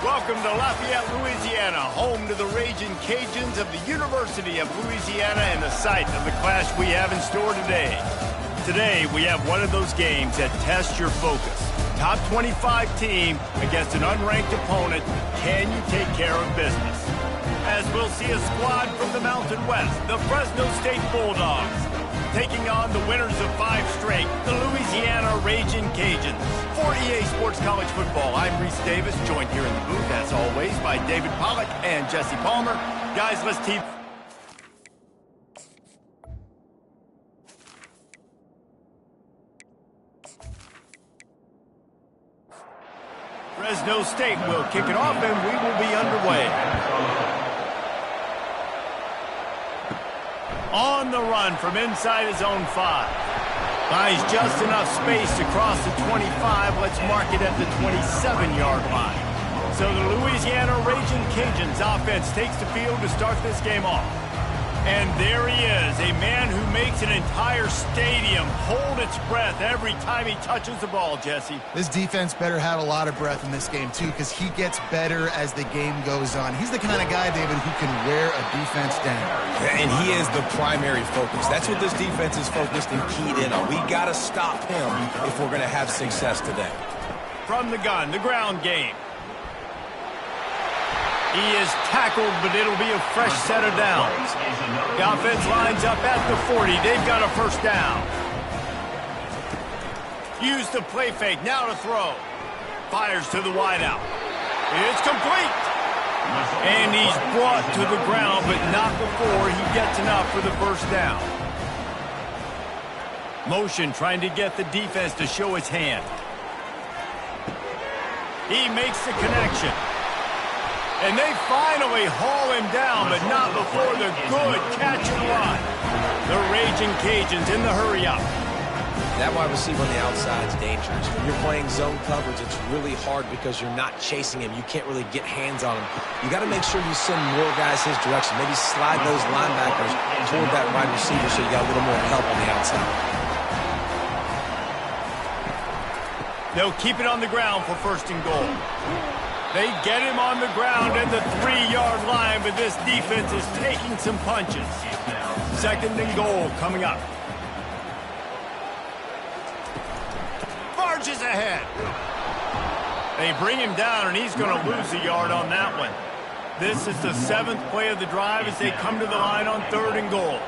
Welcome to Lafayette, Louisiana, home to the Raging Cajuns of the University of Louisiana and the site of the clash we have in store today. Today, we have one of those games that tests your focus. Top 25 team against an unranked opponent. Can you take care of business? As we'll see a squad from the Mountain West, the Fresno State Bulldogs, taking on the winners of 5 straight, the Louisiana Raging Cajuns. For EA Sports College Football, I'm Reese Davis, joined here in the booth, as always, by David Pollack and Jesse Palmer. Guys, let's team. Fresno State will kick it off, and we will be underway. On the run from inside his own 5. Finds just enough space to cross the 25. Let's mark it at the 27-yard line. So the Louisiana Raging Cajuns offense takes the field to start this game off. And there he is, a man who makes an entire stadium hold its breath every time he touches the ball, Jesse. This defense better have a lot of breath in this game, too, because he gets better as the game goes on. He's the kind of guy, David, who can wear a defense down. And he is the primary focus. That's what this defense is focused and keyed in on. We got to stop him if we're going to have success today. From the gun, the ground game. He is tackled, but it'll be a fresh set of downs. The offense lines up at the 40. They've got a first down. Use the play fake. Now to throw. Fires to the wideout. It's complete. And he's brought to the ground, but not before he gets enough for the first down. Motion trying to get the defense to show his hand. He makes the connection. And they finally haul him down, but not before the good catch and run. The Raging Cajuns in the hurry-up. That wide receiver on the outside is dangerous. When you're playing zone coverage, it's really hard because you're not chasing him. You can't really get hands on him. You got to make sure you send more guys his direction. Maybe slide those linebackers toward that wide receiver so you got a little more help on the outside. They'll keep it on the ground for first and goal. They get him on the ground at the 3-yard line, but this defense is taking some punches. Second and goal coming up. Barges ahead. They bring him down, and he's going to lose a yard on that one. This is the 7th play of the drive as they come to the line on 3rd and goal.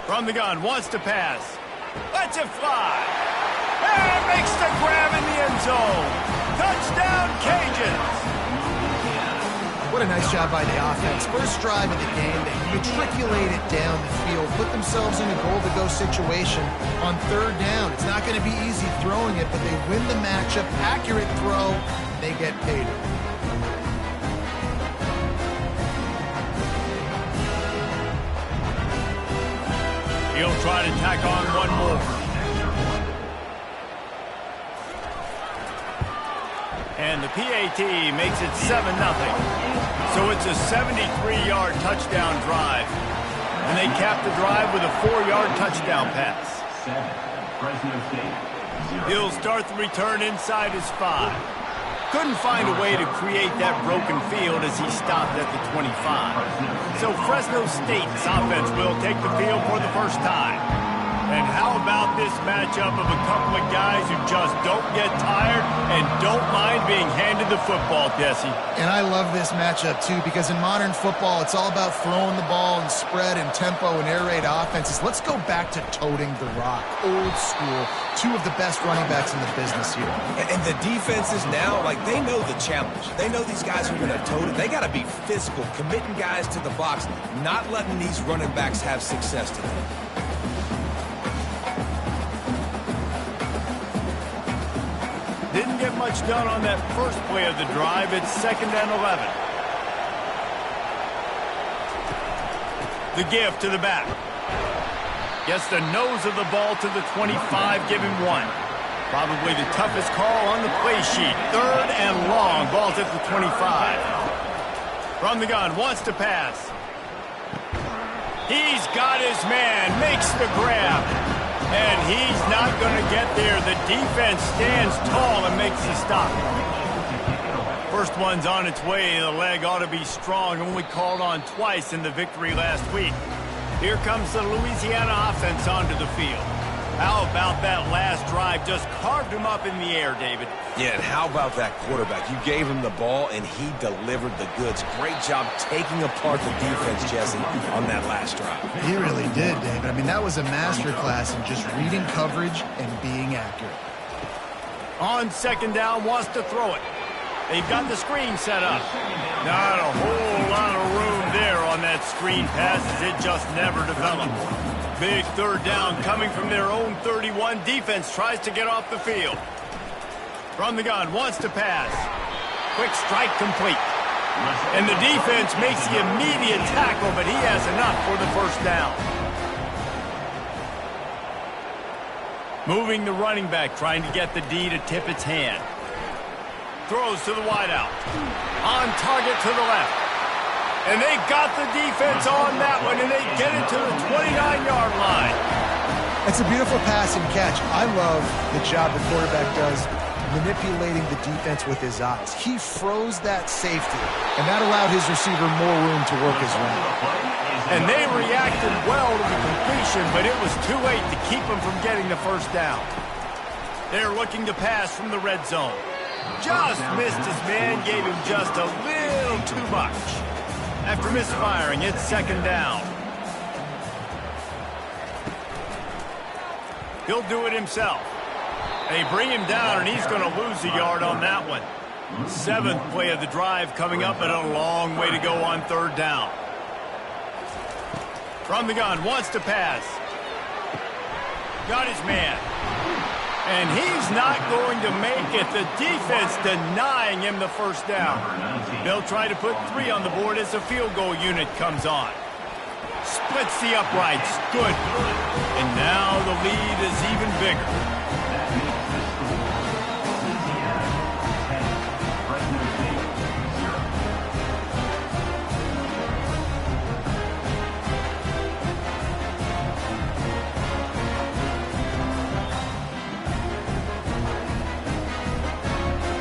From the gun, wants to pass. Lets it fly. And makes the grab in the end zone. Touchdown, Cajuns! What a nice job by the offense. First drive of the game, they matriculate it down the field, put themselves in a goal-to-go situation on 3rd down. It's not going to be easy throwing it, but they win the matchup. Accurate throw, they get paid. He'll try to tack on one more. And the PAT makes it 7-0. So it's a 73-yard touchdown drive. And they cap the drive with a 4-yard touchdown pass. He'll start the return inside his 5. Couldn't find a way to create that broken field as he stopped at the 25. So Fresno State's offense will take the field for the first time. And how about this matchup of a couple of guys who just don't get tired and don't mind being handed the football, Jesse? And I love this matchup, too, because in modern football, it's all about throwing the ball and spread and tempo and air raid offenses. Let's go back to toting the rock. Old school. 2 of the best running backs in the business here. And the defenses now, like, they know the challenge. They know these guys are going to tote it. They got to be physical, committing guys to the box, not letting these running backs have success today. Didn't get much done on that first play of the drive. It's 2nd and 11. The give to the back. Gets the nose of the ball to the 25, give him 1. Probably the toughest call on the play sheet. 3rd and long, ball's at the 25. From the gun, wants to pass. He's got his man, makes the grab. And he's not going to get there. The defense stands tall and makes the stop. First one's on its way. The leg ought to be strong, only called on twice in the victory last week. Here comes the Louisiana offense onto the field. How about that last drive? Just carved him up in the air, David. Yeah, and how about that quarterback? You gave him the ball, and he delivered the goods. Great job taking apart the defense, Jesse, on that last drive. He really did, David. I mean, that was a masterclass in just reading coverage and being accurate. On second down, wants to throw it. They've got the screen set up. Not a whole lot of room there on that screen pass as it just never developed. Big third down coming from their own 31. Defense tries to get off the field. From the gun, wants to pass. Quick strike complete. And the defense makes the immediate tackle, but he has enough for the first down. Moving the running back, trying to get the D to tip its hand. Throws to the wideout. On target to the left. And they got the defense on that one, and they get it to the 29-yard line. It's a beautiful pass and catch. I love the job the quarterback does manipulating the defense with his eyes. He froze that safety, and that allowed his receiver more room to work his route. And they reacted well to the completion, but it was too late to keep them from getting the first down. They're looking to pass from the red zone. Just missed his man, gave him just a little too much. After misfiring, it's second down. He'll do it himself. They bring him down, and he's going to lose a yard on that one. Seventh play of the drive coming up, and a long way to go on third down. From the gun, wants to pass. Got his man. And he's not going to make it. The defense denying him the first down. They'll try to put 3 on the board as the field goal unit comes on. Splits the uprights. Good. And now the lead is even bigger.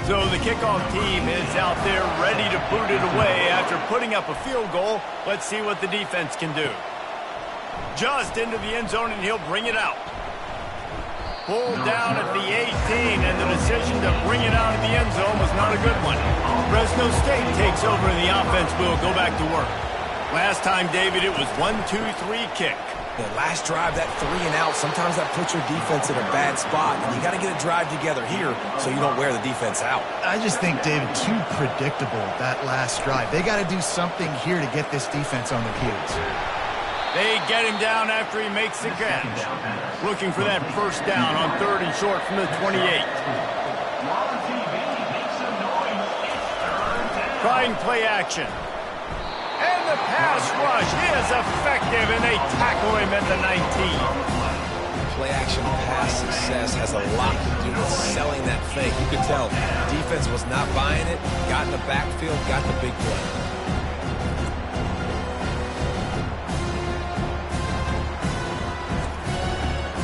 So the kickoff team is out there ready to boot it away after putting up a field goal. Let's see what the defense can do. Just into the end zone, and he'll bring it out. Pulled down at the 18, and the decision to bring it out of the end zone was not a good one. Fresno State takes over, and the offense will go back to work. Last time, David, it was 1-2-3 kick. The last drive, that 3 and out, sometimes that puts your defense in a bad spot, and you got to get a drive together here so you don't wear the defense out. I just think, David, too predictable, that last drive. They got to do something here to get this defense on their heels. They get him down after he makes the catch. Looking for that first down on third and short from the 28. Trying play action. And the pass rush is effective, and they tackle him at the 19. Play action pass success has a lot to do with selling that fake. You could tell defense was not buying it, got in the backfield, got the big play.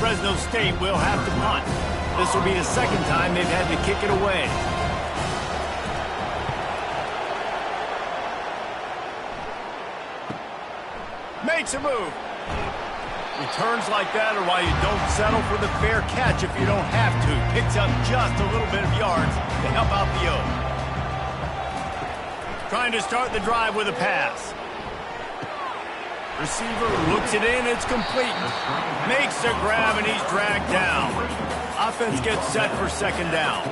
Fresno State will have to punt. This will be the second time they've had to kick it away. Makes a move. Returns like that are why you don't settle for the fair catch if you don't have to. Picks up just a little bit of yards to help out the O. Trying to start the drive with a pass. Receiver looks it in, it's complete. Makes the grab, and he's dragged down. Offense gets set for second down.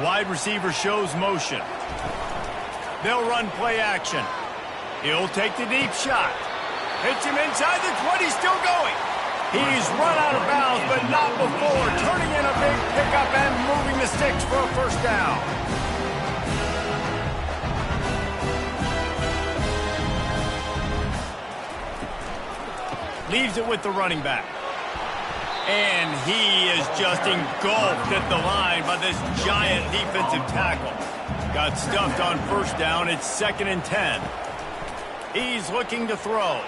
Wide receiver shows motion. They'll run play action. He'll take the deep shot. Hits him inside the 20, still going. He's run out of bounds, but not before. Turning in a big pickup and moving the sticks for a first down. Leaves it with the running back. And he is just engulfed at the line by this giant defensive tackle. Got stuffed on first down. It's 2nd and 10. He's looking to throw.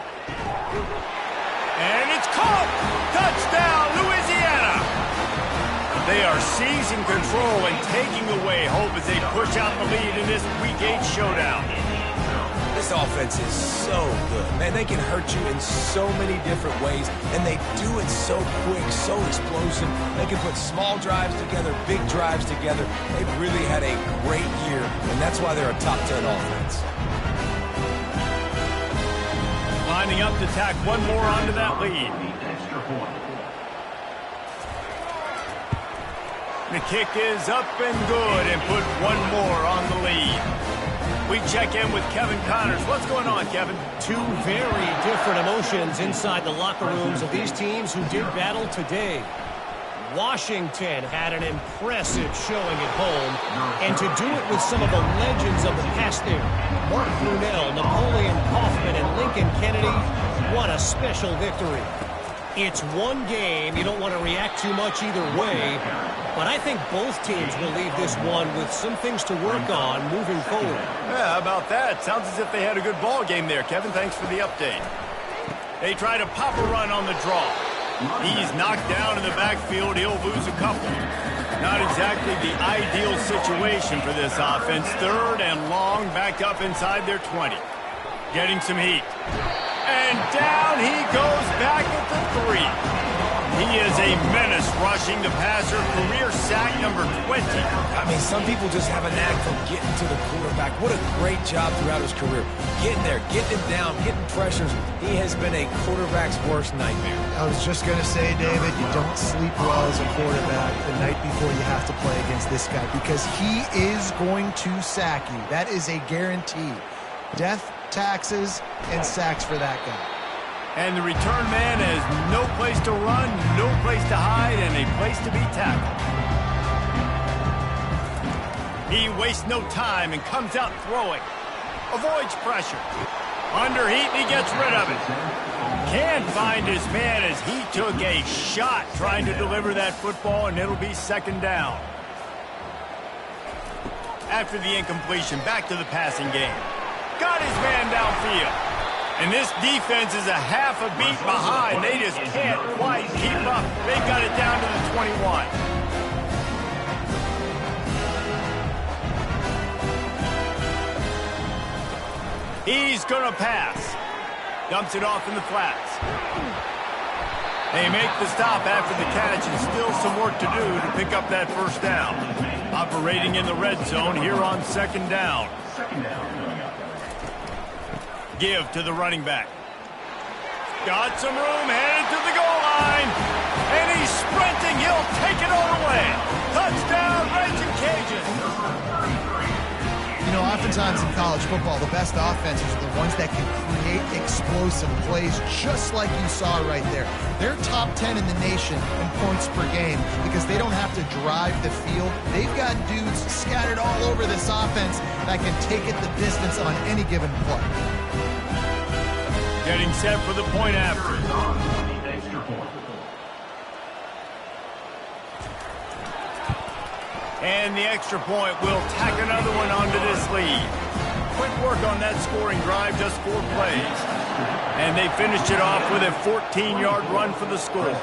And it's caught! Touchdown, Louisiana! They are seizing control and taking away hope as they push out the lead in this Week 8 showdown. This offense is so good. Man, they can hurt you in so many different ways, and they do it so quick, so explosive. They can put small drives together, big drives together. They've really had a great year, and that's why they're a top 10 offense. Lining up to tack one more onto that lead. The kick is up and good and put one more on the lead. We check in with Kevin Connors. What's going on, Kevin? Two very different emotions inside the locker rooms of these teams who did battle today. Washington had an impressive showing at home, and to do it with some of the legends of the past there, Mark Brunell, Napoleon Kaufman, and Lincoln Kennedy, what a special victory. It's one game. You don't want to react too much either way, but I think both teams will leave this one with some things to work on moving forward. Yeah, how about that? Sounds as if they had a good ball game there, Kevin. Thanks for the update. They try to pop a run on the draw. He's knocked down in the backfield. He'll lose a couple. Not exactly the ideal situation for this offense. 3rd and long, back up inside their 20. Getting some heat. And down he goes back at the 3. He is a menace rushing the passer. Career sack number 20. I mean, some people just have a knack for getting to the quarterback. What a great job throughout his career. Getting there, getting him down, getting pressures. He has been a quarterback's worst nightmare. I was just going to say, David, you don't sleep well as a quarterback the night before you have to play against this guy because he is going to sack you. That is a guarantee. Death, taxes, and sacks for that guy. And the return man has no place to run, no place to hide, and a place to be tackled. He wastes no time and comes out throwing. Avoids pressure. Under heat, and he gets rid of it. Can't find his man as he took a shot trying to deliver that football, and it'll be 2nd down. After the incompletion, back to the passing game. Got his man downfield. And this defense is a half a beat behind. They just can't quite keep up. They got it down to the 21. He's going to pass. Dumps it off in the flats. They make the stop after the catch and still some work to do to pick up that 1st down. Operating in the red zone here on 2nd down. Give to the running back. Got some room, headed to the goal line. And he's sprinting. He'll take it all the way. Touchdown, Raging Cajuns. You know, oftentimes in college football, the best offenses are the ones that can create explosive plays, just like you saw right there. They're top 10 in the nation in points per game because they don't have to drive the field. They've got dudes scattered all over this offense that can take it the distance on any given play. Getting set for the point after. And the extra point will tack another one onto this lead. Quick work on that scoring drive, just 4 plays. And they finished it off with a 14-yard run for the score.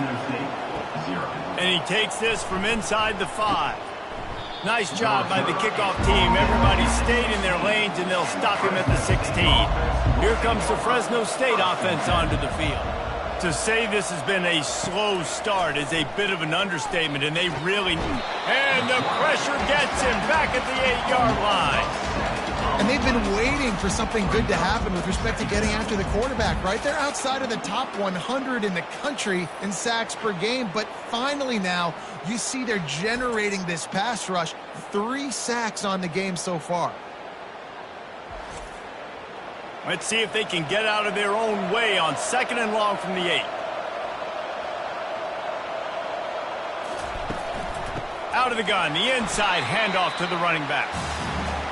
And he takes this from inside the 5. Nice job by the kickoff team. Everybody stayed in their lanes, and they'll stop him at the 16. Here comes the Fresno State offense onto the field. To say this has been a slow start is a bit of an understatement, and they really... And the pressure gets him back at the 8-yard line. And they've been waiting for something good to happen with respect to getting after the quarterback, right? They're outside of the top 100 in the country in sacks per game, but finally now you see they're generating this pass rush. 3 sacks on the game so far. Let's see if they can get out of their own way on 2nd and long from the 8. Out of the gun, the inside handoff to the running back.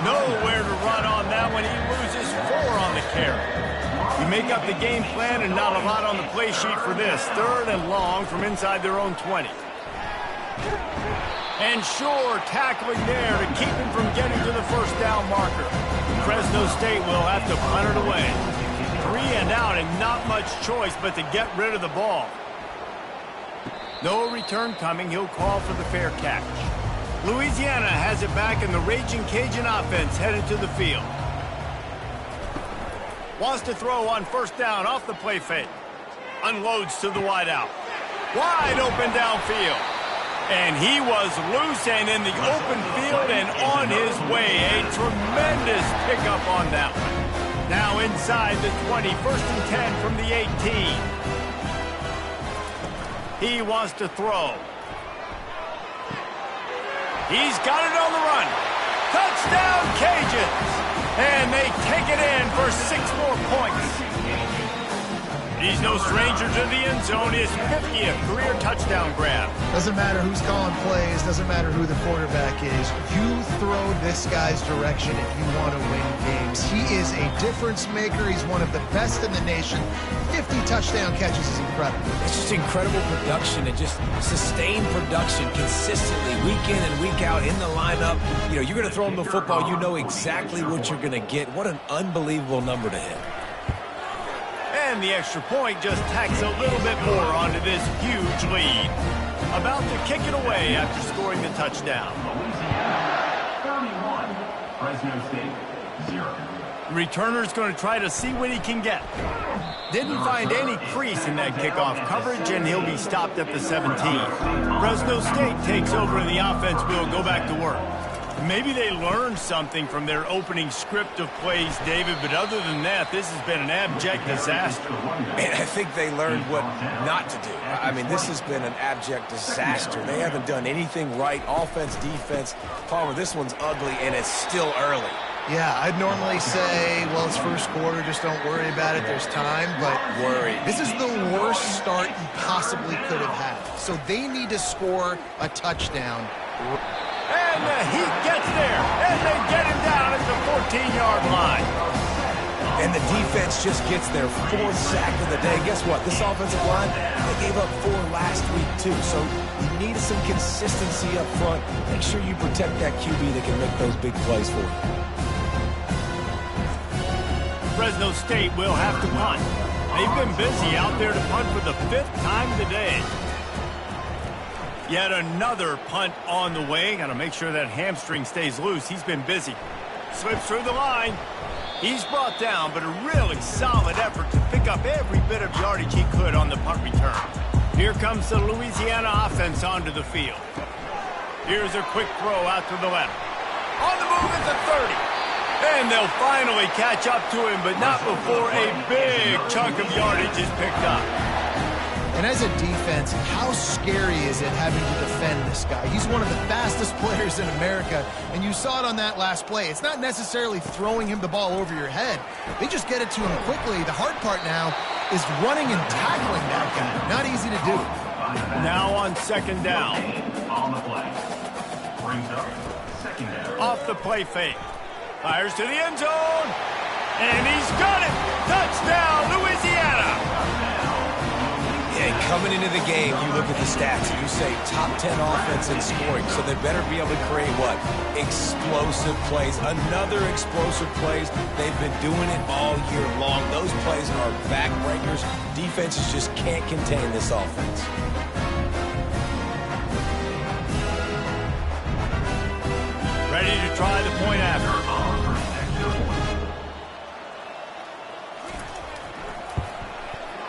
Nowhere to run on that one. He loses 4 on the carry. You make up the game plan and not a lot on the play sheet for this. 3rd and long from inside their own 20. And sure, tackling there to keep him from getting to the 1st down marker. Fresno State will have to punt it away. 3 and out and not much choice but to get rid of the ball. No return coming. He'll call for the fair catch. Louisiana has it back, and the Raging Cajun offense headed to the field. Wants to throw on first down off the play fake. Unloads to the wideout. Wide open downfield. And he was loose and in the open field and on his way. A tremendous pickup on that one. Now inside the 20, 1st and 10 from the 18. He wants to throw. He's got it on the run. Touchdown, Cajuns! And they take it in for 6 more points. He's no stranger to the end zone. His 50th career touchdown grab. Doesn't matter who's calling plays. Doesn't matter who the quarterback is. You throw this guy's direction if you want to win games. He is a difference maker. He's one of the best in the nation. 50 touchdown catches is incredible. It's just incredible production and just sustained production consistently week in and week out in the lineup. You know, you're going to throw him the football. You know exactly what you're going to get. What an unbelievable number to hit. And the extra point just tacks a little bit more onto this huge lead. About to kick it away after scoring the touchdown. 31, Fresno State, 0. Returner's going to try to see what he can get. Didn't find any crease in that kickoff coverage, and he'll be stopped at the 17. Fresno State takes over, and the offense will go back to work. Maybe they learned something from their opening script of plays, David, but other than that, this has been an abject disaster. And I think they learned what not to do. I mean, this has been an abject disaster. They haven't done anything right, offense, defense. Palmer, this one's ugly, and it's still early. Yeah, I'd normally say, well, it's first quarter, just don't worry about it, there's time, but this is the worst start you possibly could have had. So they need to score a touchdown. And the Heat gets there, and they get him down at the 14-yard line. And the defense just gets their 4th sack of the day. Guess what? This offensive line, they gave up 4 last week, too. So you need some consistency up front. Make sure you protect that QB that can make those big plays for you. Fresno State will have to punt. They've been busy out there to punt for the 5th time today. Yet another punt on the way. Got to make sure that hamstring stays loose. He's been busy. Slips through the line. He's brought down, but a really solid effort to pick up every bit of yardage he could on the punt return. Here comes the Louisiana offense onto the field. Here's a quick throw out to the left. On the move at the 30. And they'll finally catch up to him, but not before a big chunk of yardage is picked up. And as a defense, how scary is it having to defend this guy? He's one of the fastest players in America, and you saw it on that last play. It's not necessarily throwing him the ball over your head. They just get it to him quickly. The hard part now is running and tackling that guy. Not easy to do. Now on 2nd down. On the play. Brings up 2nd down. Off the play fake. Fires to the end zone. And he's got it. Touchdown, Louisiana. And coming into the game, you look at the stats and you say top 10 offense in scoring, so they better be able to create what? Explosive plays. Another explosive plays. They've been doing it all year long. Those plays are backbreakers. Defenses just can't contain this offense. Ready to try the point after.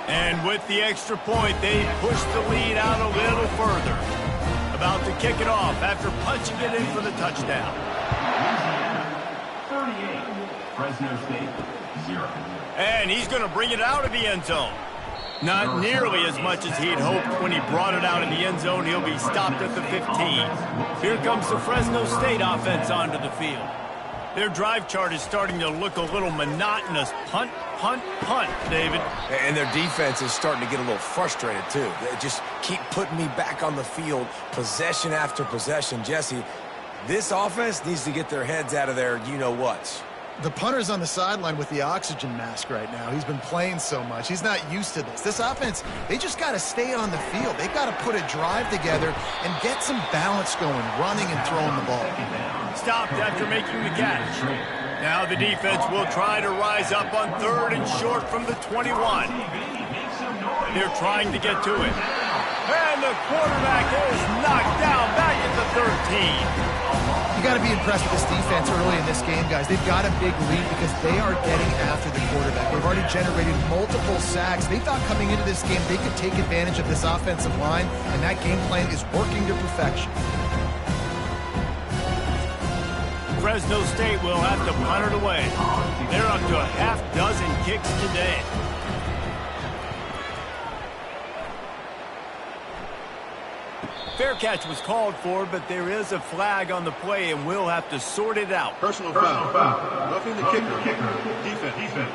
And with the extra point, they push the lead out a little further. About to kick it off after punching it in for the touchdown. Louisiana, 38. Fresno State, 0. And he's going to bring it out of the end zone. Not nearly as much as he'd hoped when he brought it out of the end zone. He'll be stopped at the 15. Here comes the Fresno State offense onto the field. Their drive chart is starting to look a little monotonous. Punt, punt, punt, David. And their defense is starting to get a little frustrated, too. They just keep putting me back on the field, possession after possession. Jesse, this offense needs to get their heads out of their you-know-whats. The punter's on the sideline with the oxygen mask right now. He's been playing so much. He's not used to this. This offense, they just got to stay on the field. They've got to put a drive together and get some balance going, running and throwing the ball. Stopped after making the catch. Now the defense will try to rise up on 3rd and short from the 21. They're trying to get to it. And the quarterback is knocked down back at the 13. You got to be impressed with this defense early in this game, guys. They've got a big lead because they are getting after the quarterback. They've already generated multiple sacks. They thought coming into this game they could take advantage of this offensive line, and that game plan is working to perfection. Fresno State will have to punt it away. They're up to a half dozen kicks today. Fair catch was called for, but there is a flag on the play, and we'll have to sort it out. Personal foul. Roughing the kicker. Defense.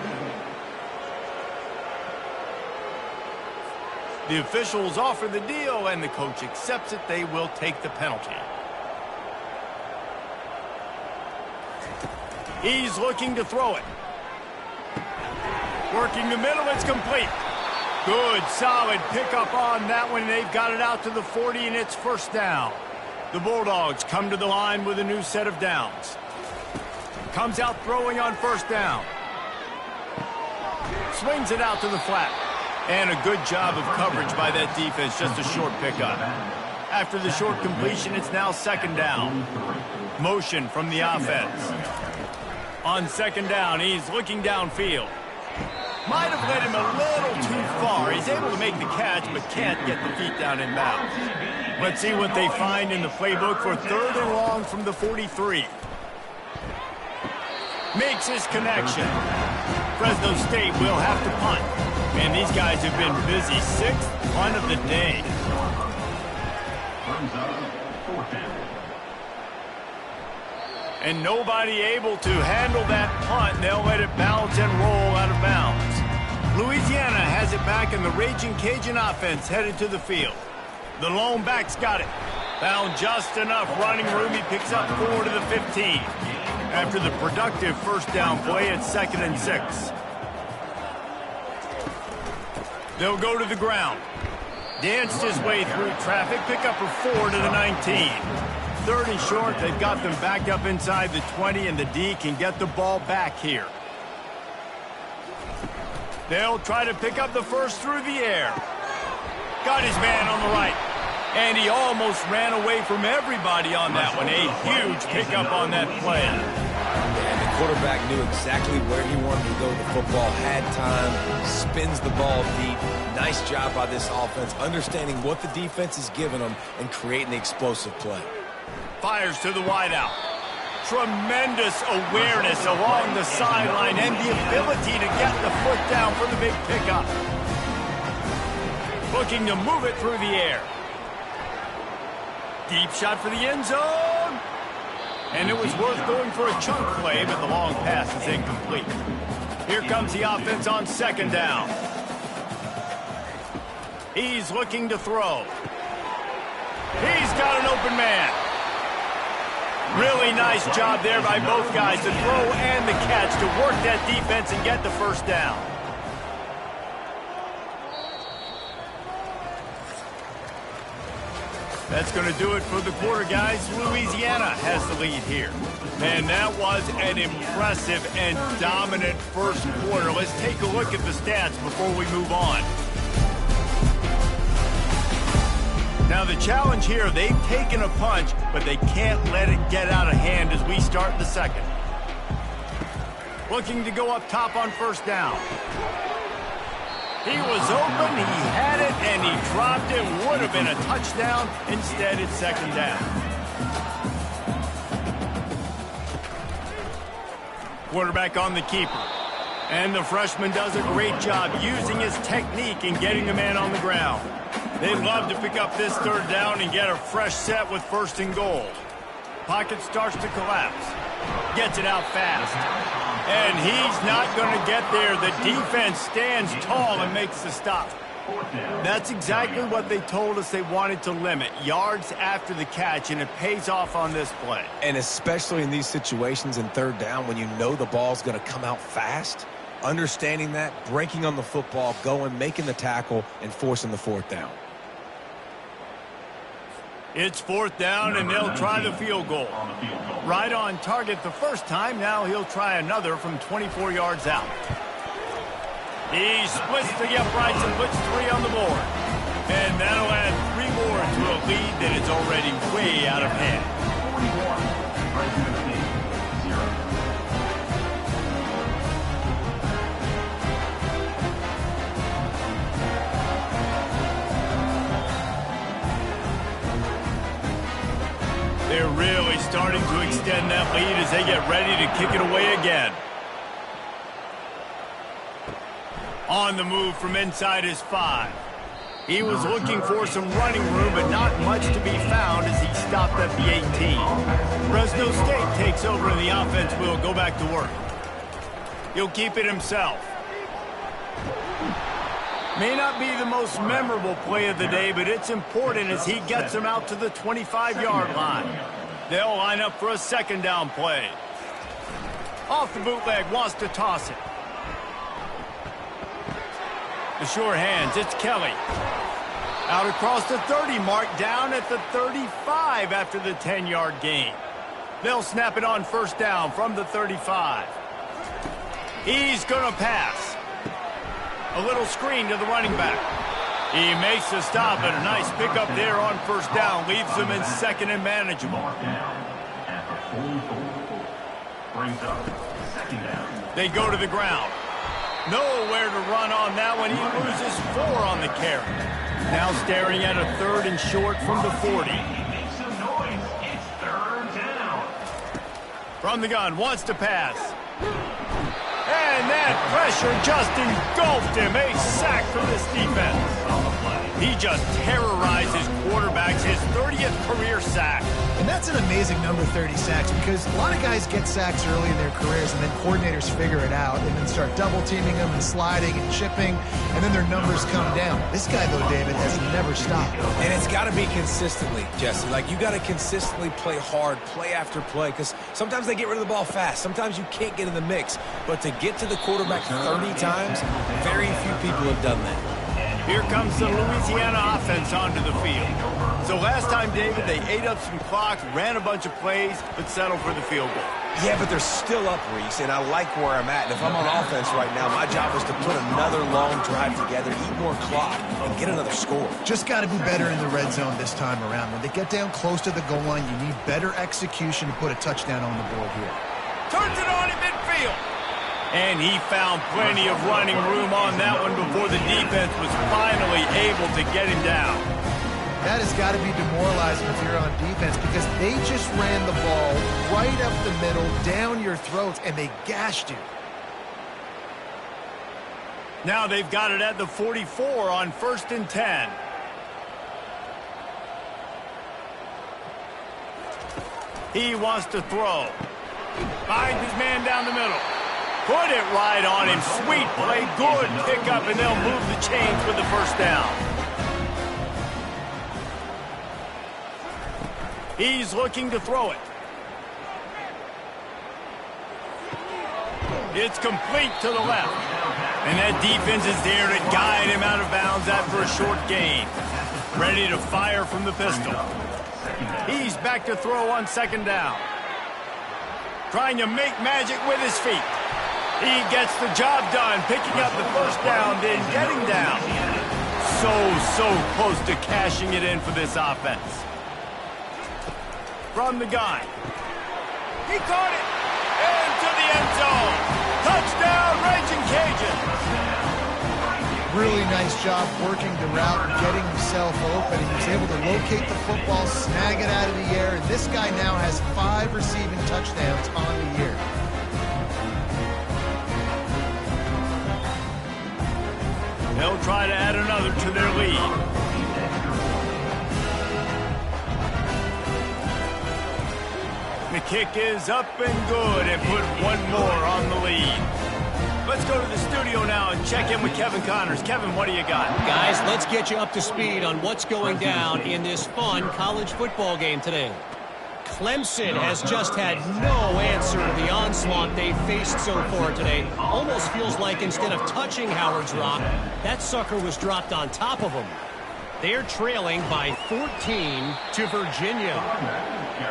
The officials offer the deal, and the coach accepts it. They will take the penalty. He's looking to throw it. Working the middle, it's complete. Good, solid pickup on that one. They've got it out to the 40, and it's first down. The Bulldogs come to the line with a new set of downs. Comes out throwing on first down. Swings it out to the flat. And a good job of coverage by that defense, just a short pickup. After the short completion, it's now second down. Motion from the offense. On second down, he's looking downfield. Might have led him a little too far. He's able to make the catch, but can't get the feet down in bounds. Let's see what they find in the playbook for third and long from the 43. Makes his connection. Fresno State will have to punt. Man, these guys have been busy. Sixth punt of the day. And nobody able to handle that punt. They'll let it bounce and roll out of bounds. Louisiana has it back, and the Raging Cajun offense headed to the field. The lone back's got it. Found just enough running room. He picks up 4 to the 15. After the productive first down play, it's 2nd and 6. They'll go to the ground. Danced his way through traffic. Pick up for 4 to the 19. Third and short, they've got them backed up inside the 20, and the D can get the ball back here. They'll try to pick up the first through the air. Got his man on the right. And he almost ran away from everybody on that one. A huge pickup on that play. And the quarterback knew exactly where he wanted to go with the football, had time, spins the ball deep. Nice job by this offense, understanding what the defense is giving them and creating the explosive play. Fires to the wideout. Tremendous awareness along the sideline and the ability to get the foot down for the big pickup. Looking to move it through the air. Deep shot for the end zone. And it was worth going for a chunk play, but the long pass is incomplete. Here comes the offense on second down. He's looking to throw. He's got an open man. Really nice job there by both guys, the throw and the catch, to work that defense and get the first down. That's going to do it for the quarter, guys. Louisiana has the lead here. Man, that was an impressive and dominant first quarter. Let's take a look at the stats before we move on. Now the challenge here, they've taken a punch, but they can't let it get out of hand as we start the second. Looking to go up top on first down. He was open, he had it, and he dropped it. Would have been a touchdown. Instead, it's second down. Quarterback on the keeper. And the freshman does a great job using his technique and getting the man on the ground. They'd love to pick up this third down and get a fresh set with first and goal. Pocket starts to collapse. Gets it out fast. And he's not going to get there. The defense stands tall and makes the stop. That's exactly what they told us they wanted to limit. Yards after the catch, and it pays off on this play. And especially in these situations in third down when you know the ball's going to come out fast, understanding that, breaking on the football, going, making the tackle, and forcing the fourth down. It's fourth down, and they'll try the field goal. Right on target the first time. Now he'll try another from 24 yards out. He splits the uprights and puts 3 on the board. And that'll add 3 more to a lead that is already way out of hand. 41, right to the team, 0. They're really starting to extend that lead as they get ready to kick it away again. On the move from inside his 5. He was looking for some running room, but not much to be found as he stopped at the 18. Fresno State takes over and the offense will go back to work. He'll keep it himself. May not be the most memorable play of the day, but it's important as he gets them out to the 25-yard line. They'll line up for a second down play. Off the bootleg, wants to toss it. The sure hands, it's Kelly. Out across the 30 mark, down at the 35 after the 10-yard gain. They'll snap it on first down from the 35. He's going to pass. A little screen to the running back. He makes the stop, and a nice pickup there on first down. Leaves them in second and manageable. At the 44. Brings up second down. They go to the ground. Nowhere to run on that one. He loses 4 on the carry. Now staring at a 3rd and short from the 40. Make some noise. It's 3rd down. From the gun, wants to pass. And that pressure just engulfed him. A sack for this defense. He just terrorized his quarterbacks, his 30th career sack. And that's an amazing number, 30 sacks, because a lot of guys get sacks early in their careers, and then coordinators figure it out and then start double-teaming them and sliding and chipping, and then their numbers come down. This guy, though, David, has never stopped. And it's got to be consistently, Jesse. Like, you got to consistently play hard, play after play, because sometimes they get rid of the ball fast. Sometimes you can't get in the mix. But to get to the quarterback 30 times, very few people have done that. Here comes the Louisiana offense onto the field. So last time, David, they ate up some clock, ran a bunch of plays, but settled for the field goal. Yeah, but they're still up, Reese, and I like where I'm at. And if I'm on offense right now, my job is to put another long drive together, eat more clock, and get another score. Just got to be better in the red zone this time around. When they get down close to the goal line, you need better execution to put a touchdown on the board here. Turns it on in midfield. And he found plenty of running room on that one before the defense was finally able to get him down. That has got to be demoralizing if you're on defense, because they just ran the ball right up the middle, down your throats, and they gashed you. Now they've got it at the 44 on 1st and 10. He wants to throw. Finds his man down the middle. Put it right on him. Sweet play. Good pickup, and they'll move the chains with the first down. He's looking to throw it. It's complete to the left. And that defense is there to guide him out of bounds after a short gain. Ready to fire from the pistol. He's back to throw on second down. Trying to make magic with his feet. He gets the job done, picking up the first down, then getting down. So close to cashing it in for this offense. From the gun. He caught it. Into the end zone. Touchdown, Raging Cajuns. Really nice job working the route and getting himself open. He was able to locate the football, snag it out of the air, and this guy now has 5 receiving touchdowns on the year. They'll try to add another to their lead. The kick is up and good and put one more on the lead. Let's go to the studio now and check in with Kevin Connors. Kevin, what do you got? Guys, let's get you up to speed on what's going down in this fun college football game today. Clemson has just had no answer to the onslaught they've faced so far today. Almost feels like instead of touching Howard's Rock, that sucker was dropped on top of him. They're trailing by 14 to Virginia.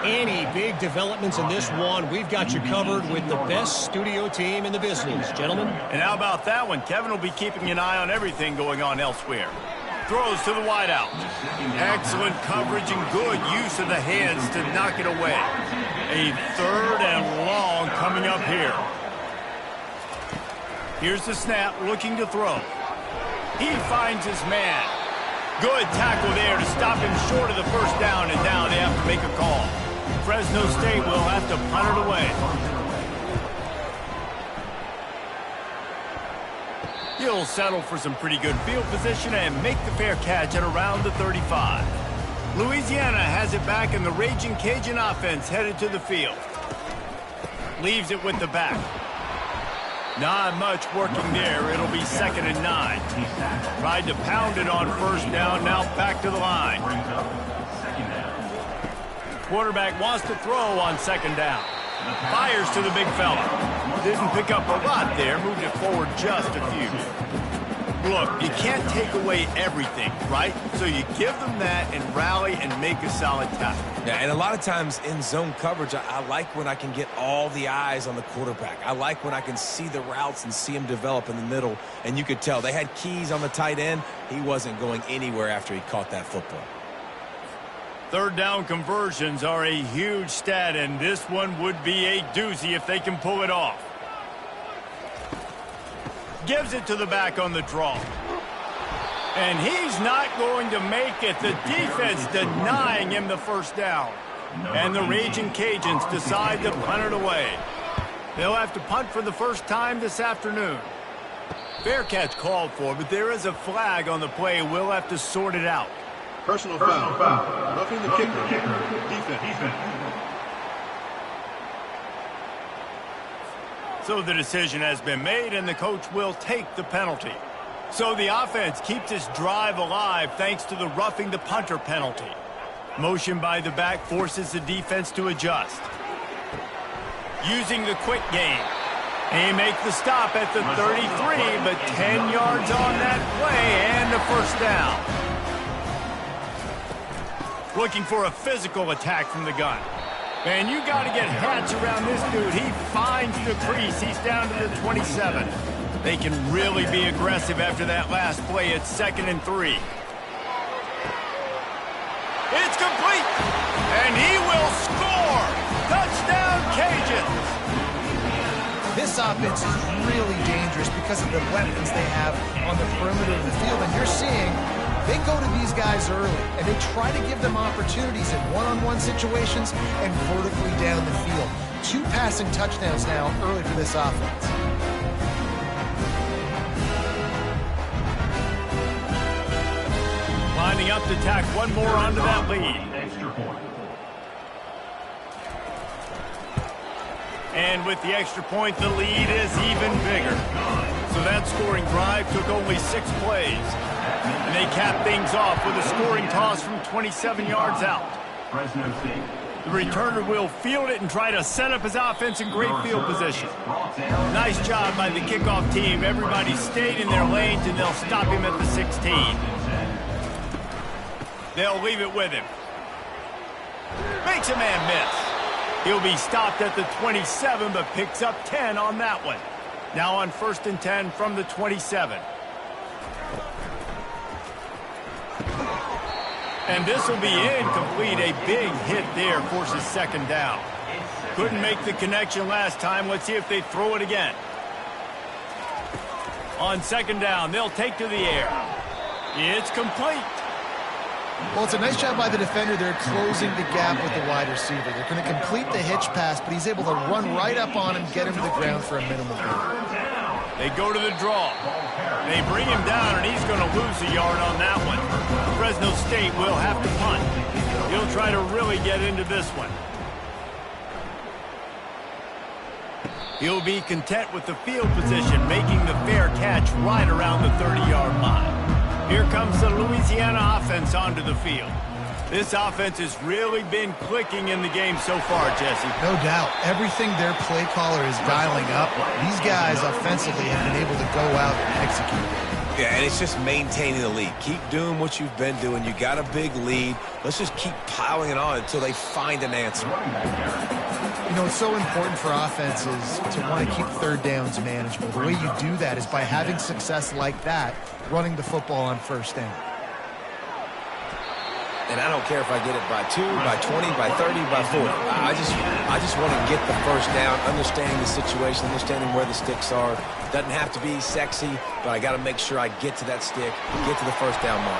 Any big developments in this one, we've got you covered with the best studio team in the business, gentlemen. And how about that one? Kevin will be keeping an eye on everything going on elsewhere. Throws to the wideout. Excellent coverage and good use of the hands to knock it away. A 3rd and long coming up here. Here's the snap, looking to throw. He finds his man. Good tackle there to stop him short of the first down, and now they have to make a call. Fresno State will have to punt it away. He'll settle for some pretty good field position and make the fair catch at around the 35. Louisiana has it back, and the Raging Cajun offense headed to the field. Leaves it with the back. Not much working there. It'll be 2nd and 9. Tried to pound it on first down, now back to the line. Quarterback wants to throw on 2nd down. Fires to the big fella. Didn't pick up a lot there, moved it forward just a few. Look, you can't take away everything, right? So you give them that and rally and make a solid tackle. Yeah, and a lot of times in zone coverage, I like when I can get all the eyes on the quarterback. I like when I can see the routes and see him develop in the middle. And you could tell they had keys on the tight end. He wasn't going anywhere after he caught that football. 3rd down conversions are a huge stat, and this one would be a doozy if they can pull it off. Gives it to the back on the draw. And he's not going to make it. The defense denying him the first down. And the Raging Cajuns decide to punt it away. They'll have to punt for the first time this afternoon. Fair catch called for, but there is a flag on the play. We'll have to sort it out. Personal foul. Roughing the kicker. Defense. So the decision has been made, and the coach will take the penalty. So the offense keeps its drive alive thanks to the roughing the punter penalty. Motion by the back forces the defense to adjust. Using the quick game. He makes the stop at the 33, but 10 yards on that play and a first down. Looking for a physical attack from the gun. And you got to get hats around this dude. He finds the crease. He's down to the 27. They can really be aggressive after that last play. It's 2nd and 3. It's complete. And he will score. Touchdown, Cajuns. This offense is really dangerous because of the weapons they have on the perimeter of the field. And you're seeing they go to these guys early, and they try to give them opportunities in one-on-one situations and vertically down the field. 2 passing touchdowns now early for this offense. Lining up to tack one more onto that lead. And with the extra point, the lead is even bigger. So that scoring drive took only 6 plays. And they cap things off with a scoring toss from 27 yards out. The returner will field it and try to set up his offense in great field position. Nice job by the kickoff team. Everybody stayed in their lanes, and they'll stop him at the 16. They'll leave it with him. Makes a man miss. He'll be stopped at the 27, but picks up 10 on that one. Now on 1st and 10 from the 27. And this will be incomplete. A big hit there forces 2nd down. Couldn't make the connection last time. Let's see if they throw it again. On 2nd down, they'll take to the air. It's complete. Well, it's a nice job by the defender. They're closing the gap with the wide receiver. They're going to complete the hitch pass, but he's able to run right up on him, get him to the ground for a minimal gain. They go to the draw. They bring him down, and he's going to lose a yard on that one. Fresno State will have to punt. He'll try to really get into this one. He'll be content with the field position, making the fair catch right around the 30-yard line. Here comes the Louisiana offense onto the field. This offense has really been clicking in the game so far, Jesse. No doubt. Everything their play caller is dialing up, these guys offensively have been able to go out and execute. Yeah, and it's just maintaining the lead. Keep doing what you've been doing. You got a big lead. Let's just keep piling it on until they find an answer. You know, it's so important for offenses to want to keep 3rd downs manageable. The way you do that is by having success like that, running the football on 1st down. And I don't care if I get it by 2, by 20, by 30, by 40. I just want to get the first down, understanding the situation, understanding where the sticks are. Doesn't have to be sexy, but I got to make sure I get to that stick, get to the first down mark.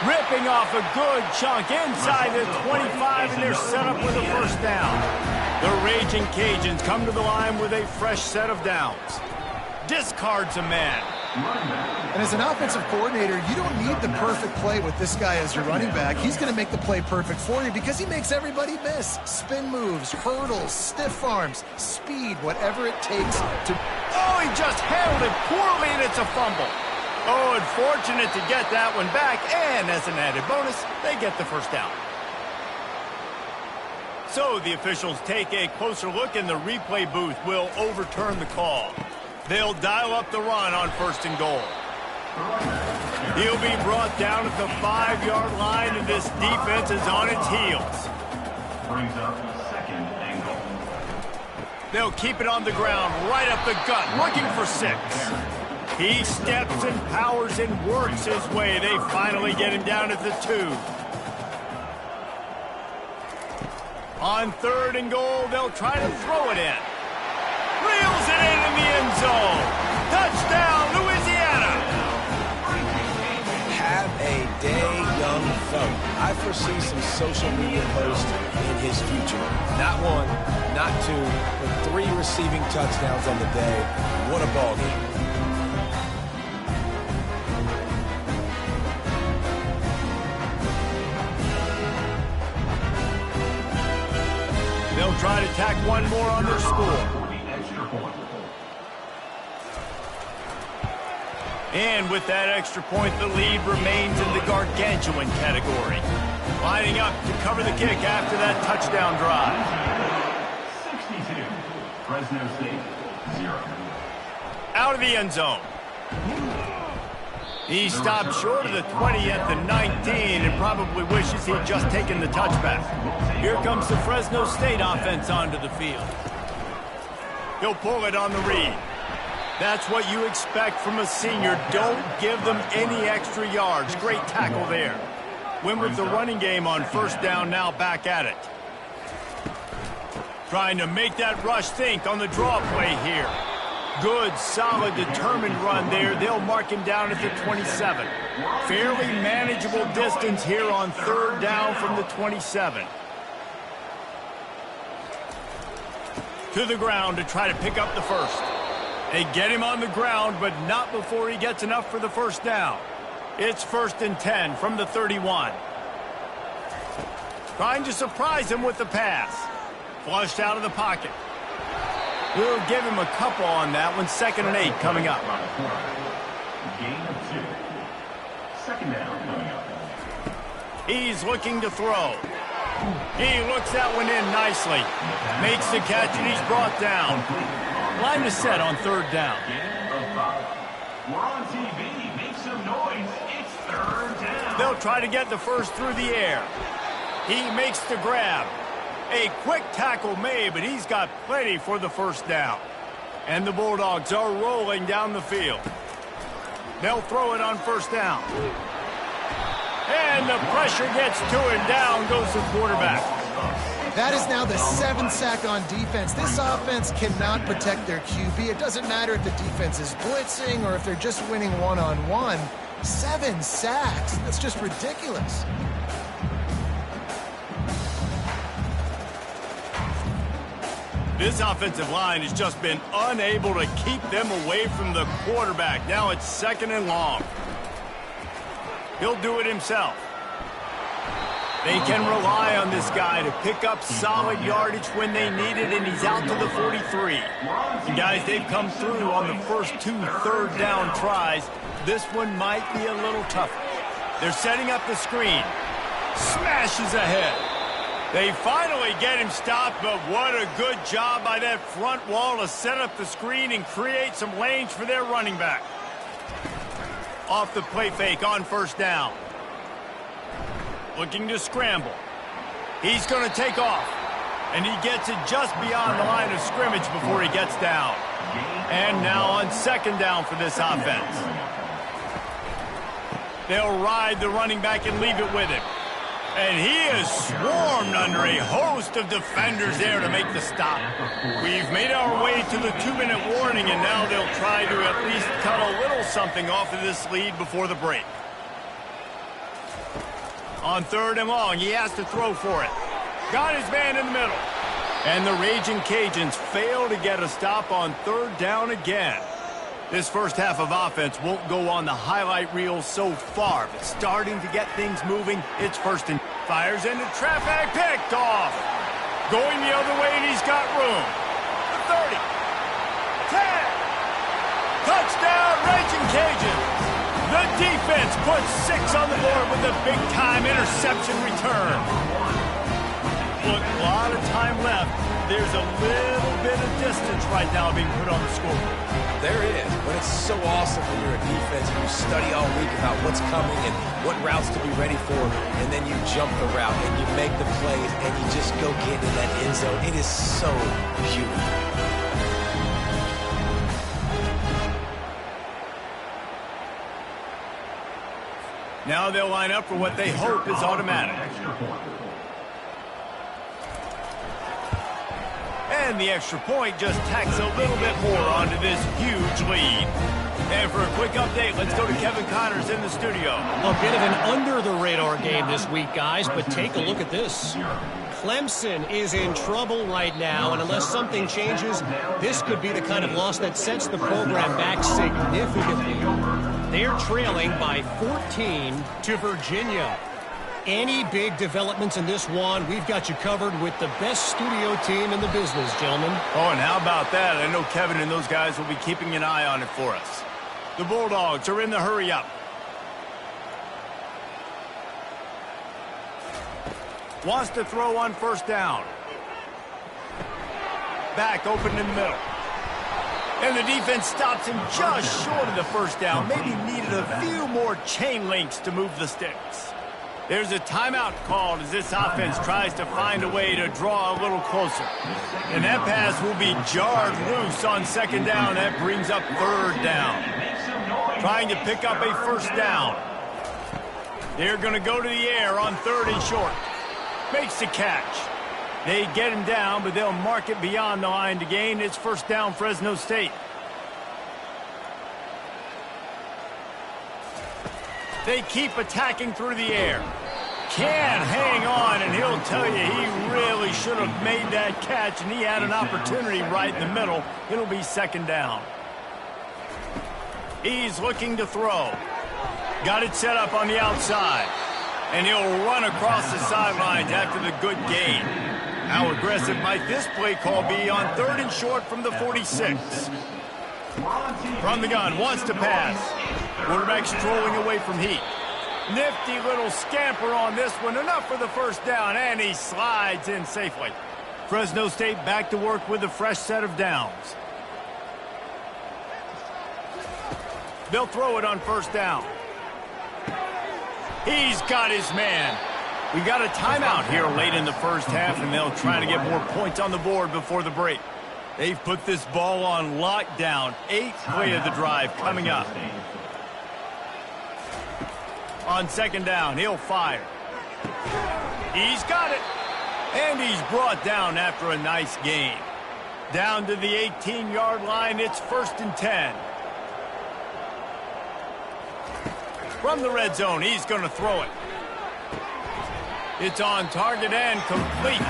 Ripping off a good chunk inside the 25, and they're set up with a first down. The Raging Cajuns come to the line with a fresh set of downs. Discards a man. And as an offensive coordinator, you don't need the perfect play with this guy as your running back. He's going to make the play perfect for you because he makes everybody miss. Spin moves, hurdles, stiff arms, speed, whatever it takes to... Oh, he just handled it poorly, and it's a fumble. Oh, unfortunate to get that one back, and as an added bonus, they get the first down. So the officials take a closer look, and the replay booth will overturn the call. They'll dial up the run on 1st and goal. He'll be brought down at the 5-yard line, and this defense is on its heels. Brings up 2nd and goal. They'll keep it on the ground, right up the gut, looking for 6. He steps and powers and works his way. They finally get him down at the 2. On 3rd and goal, they'll try to throw it in. Reels it in the end zone. Touchdown, Louisiana. Have a day, young fella. I foresee some social media posts in his future. Not 1, not 2, but 3 receiving touchdowns on the day. What a ball game. They'll try to tack one more on their score. And with that extra point, the lead remains in the gargantuan category. Lining up to cover the kick after that touchdown drive. 62, Fresno State, 0. Out of the end zone. He stopped short of the 20 at the 19 and probably wishes he'd just taken the touchback. Here comes the Fresno State offense onto the field. He'll pull it on the read. That's what you expect from a senior. Don't give them any extra yards. Great tackle there. Win with the running game on 1st down, now back at it. Trying to make that rush think on the draw play here. Good, solid, determined run there. They'll mark him down at the 27. Fairly manageable distance here on 3rd down from the 27. To the ground to try to pick up the first. They get him on the ground, but not before he gets enough for the first down. It's 1st and 10 from the 31. Trying to surprise him with the pass. Flushed out of the pocket. We'll give him a couple on that one. 2nd and 8 coming up. Gain of 2. 2nd down coming up. He's looking to throw. He looks that one in nicely. Makes the catch, and he's brought down. Line is set on 3rd down. We're on TV. Make some noise. It's 3rd down. They'll try to get the first through the air. He makes the grab. A quick tackle made, but he's got plenty for the first down. And the Bulldogs are rolling down the field. They'll throw it on 1st down. And the pressure gets to him. Down goes the quarterback. That is now the 7th sack on defense. This offense cannot protect their QB. It doesn't matter if the defense is blitzing or if they're just winning one-on-one. 7 sacks. That's just ridiculous. This offensive line has just been unable to keep them away from the quarterback. Now it's 2nd and long. He'll do it himself. They can rely on this guy to pick up solid yardage when they need it, and he's out to the 43. And guys, they've come through on the first 2 3rd down tries. This one might be a little tougher. They're setting up the screen. Smashes ahead. They finally get him stopped, but what a good job by that front wall to set up the screen and create some lanes for their running back. Off the play fake on 1st down. Looking to scramble. He's going to take off. And he gets it just beyond the line of scrimmage before he gets down. And now on 2nd down for this offense. They'll ride the running back and leave it with him. And he is swarmed under a host of defenders there to make the stop. We've made our way to the 2-minute warning, and now they'll try to at least cut a little something off of this lead before the break. On 3rd and long, he has to throw for it. Got his man in the middle. And the Raging Cajuns fail to get a stop on 3rd down again. This first half of offense won't go on the highlight reel so far, but starting to get things moving. It's 1st and fires into traffic, picked off. Going the other way, and he's got room. The 30, 10, touchdown, Raging Cajuns. The defense puts 6 on the board with a big-time interception return. Look, a lot of time left. There's a little bit of distance right now being put on the scoreboard. There is, but it's so awesome when you're a defense and you study all week about what's coming and what routes to be ready for, and then you jump the route and you make the plays and you just go get in that end zone. It is so beautiful. Now they'll line up for what they hope is automatic. And the extra point just tacks a little bit more onto this huge lead. And for a quick update, let's go to Kevin Connors in the studio. A bit of an under-the-radar game this week, guys, but take a look at this. Clemson is in trouble right now, and unless something changes, this could be the kind of loss that sets the program back significantly. They're trailing by 14 to Virginia. Any big developments in this one, we've got you covered with the best studio team in the business, gentlemen. Oh, and how about that? I know Kevin and those guys will be keeping an eye on it for us. The Bulldogs are in the hurry-up. Wants to throw on 1st down. Back open in the middle. And the defense stops him just short of the 1st down. Maybe needed a few more chain links to move the sticks. There's a timeout called as this offense tries to find a way to draw a little closer. And that pass will be jarred loose on 2nd down. That brings up 3rd down. Trying to pick up a 1st down. They're going to go to the air on 3rd and short. Makes the catch. They get him down, but they'll mark it beyond the line to gain. It's 1st down, Fresno State. They keep attacking through the air. Can hang on, and he'll tell you he really should have made that catch, and he had an opportunity right in the middle. It'll be 2nd down. He's looking to throw. Got it set up on the outside. And he'll run across the sidelines after the good gain. How aggressive might this play call be on 3rd and short from the 46? From the gun, wants to pass. Quarterback strolling away from heat. Nifty little scamper on this one. Enough for the 1st down, and he slides in safely. Fresno State back to work with a fresh set of downs. They'll throw it on 1st down. He's got his man. We got a timeout here late in the first half, and they'll try to get more points on the board before the break. They've put this ball on lockdown. 8th play of the drive coming up. On 2nd down, he'll fire. He's got it. And he's brought down after a nice gain. Down to the 18-yard line, it's 1st and 10. From the red zone, he's going to throw it. It's on target and complete.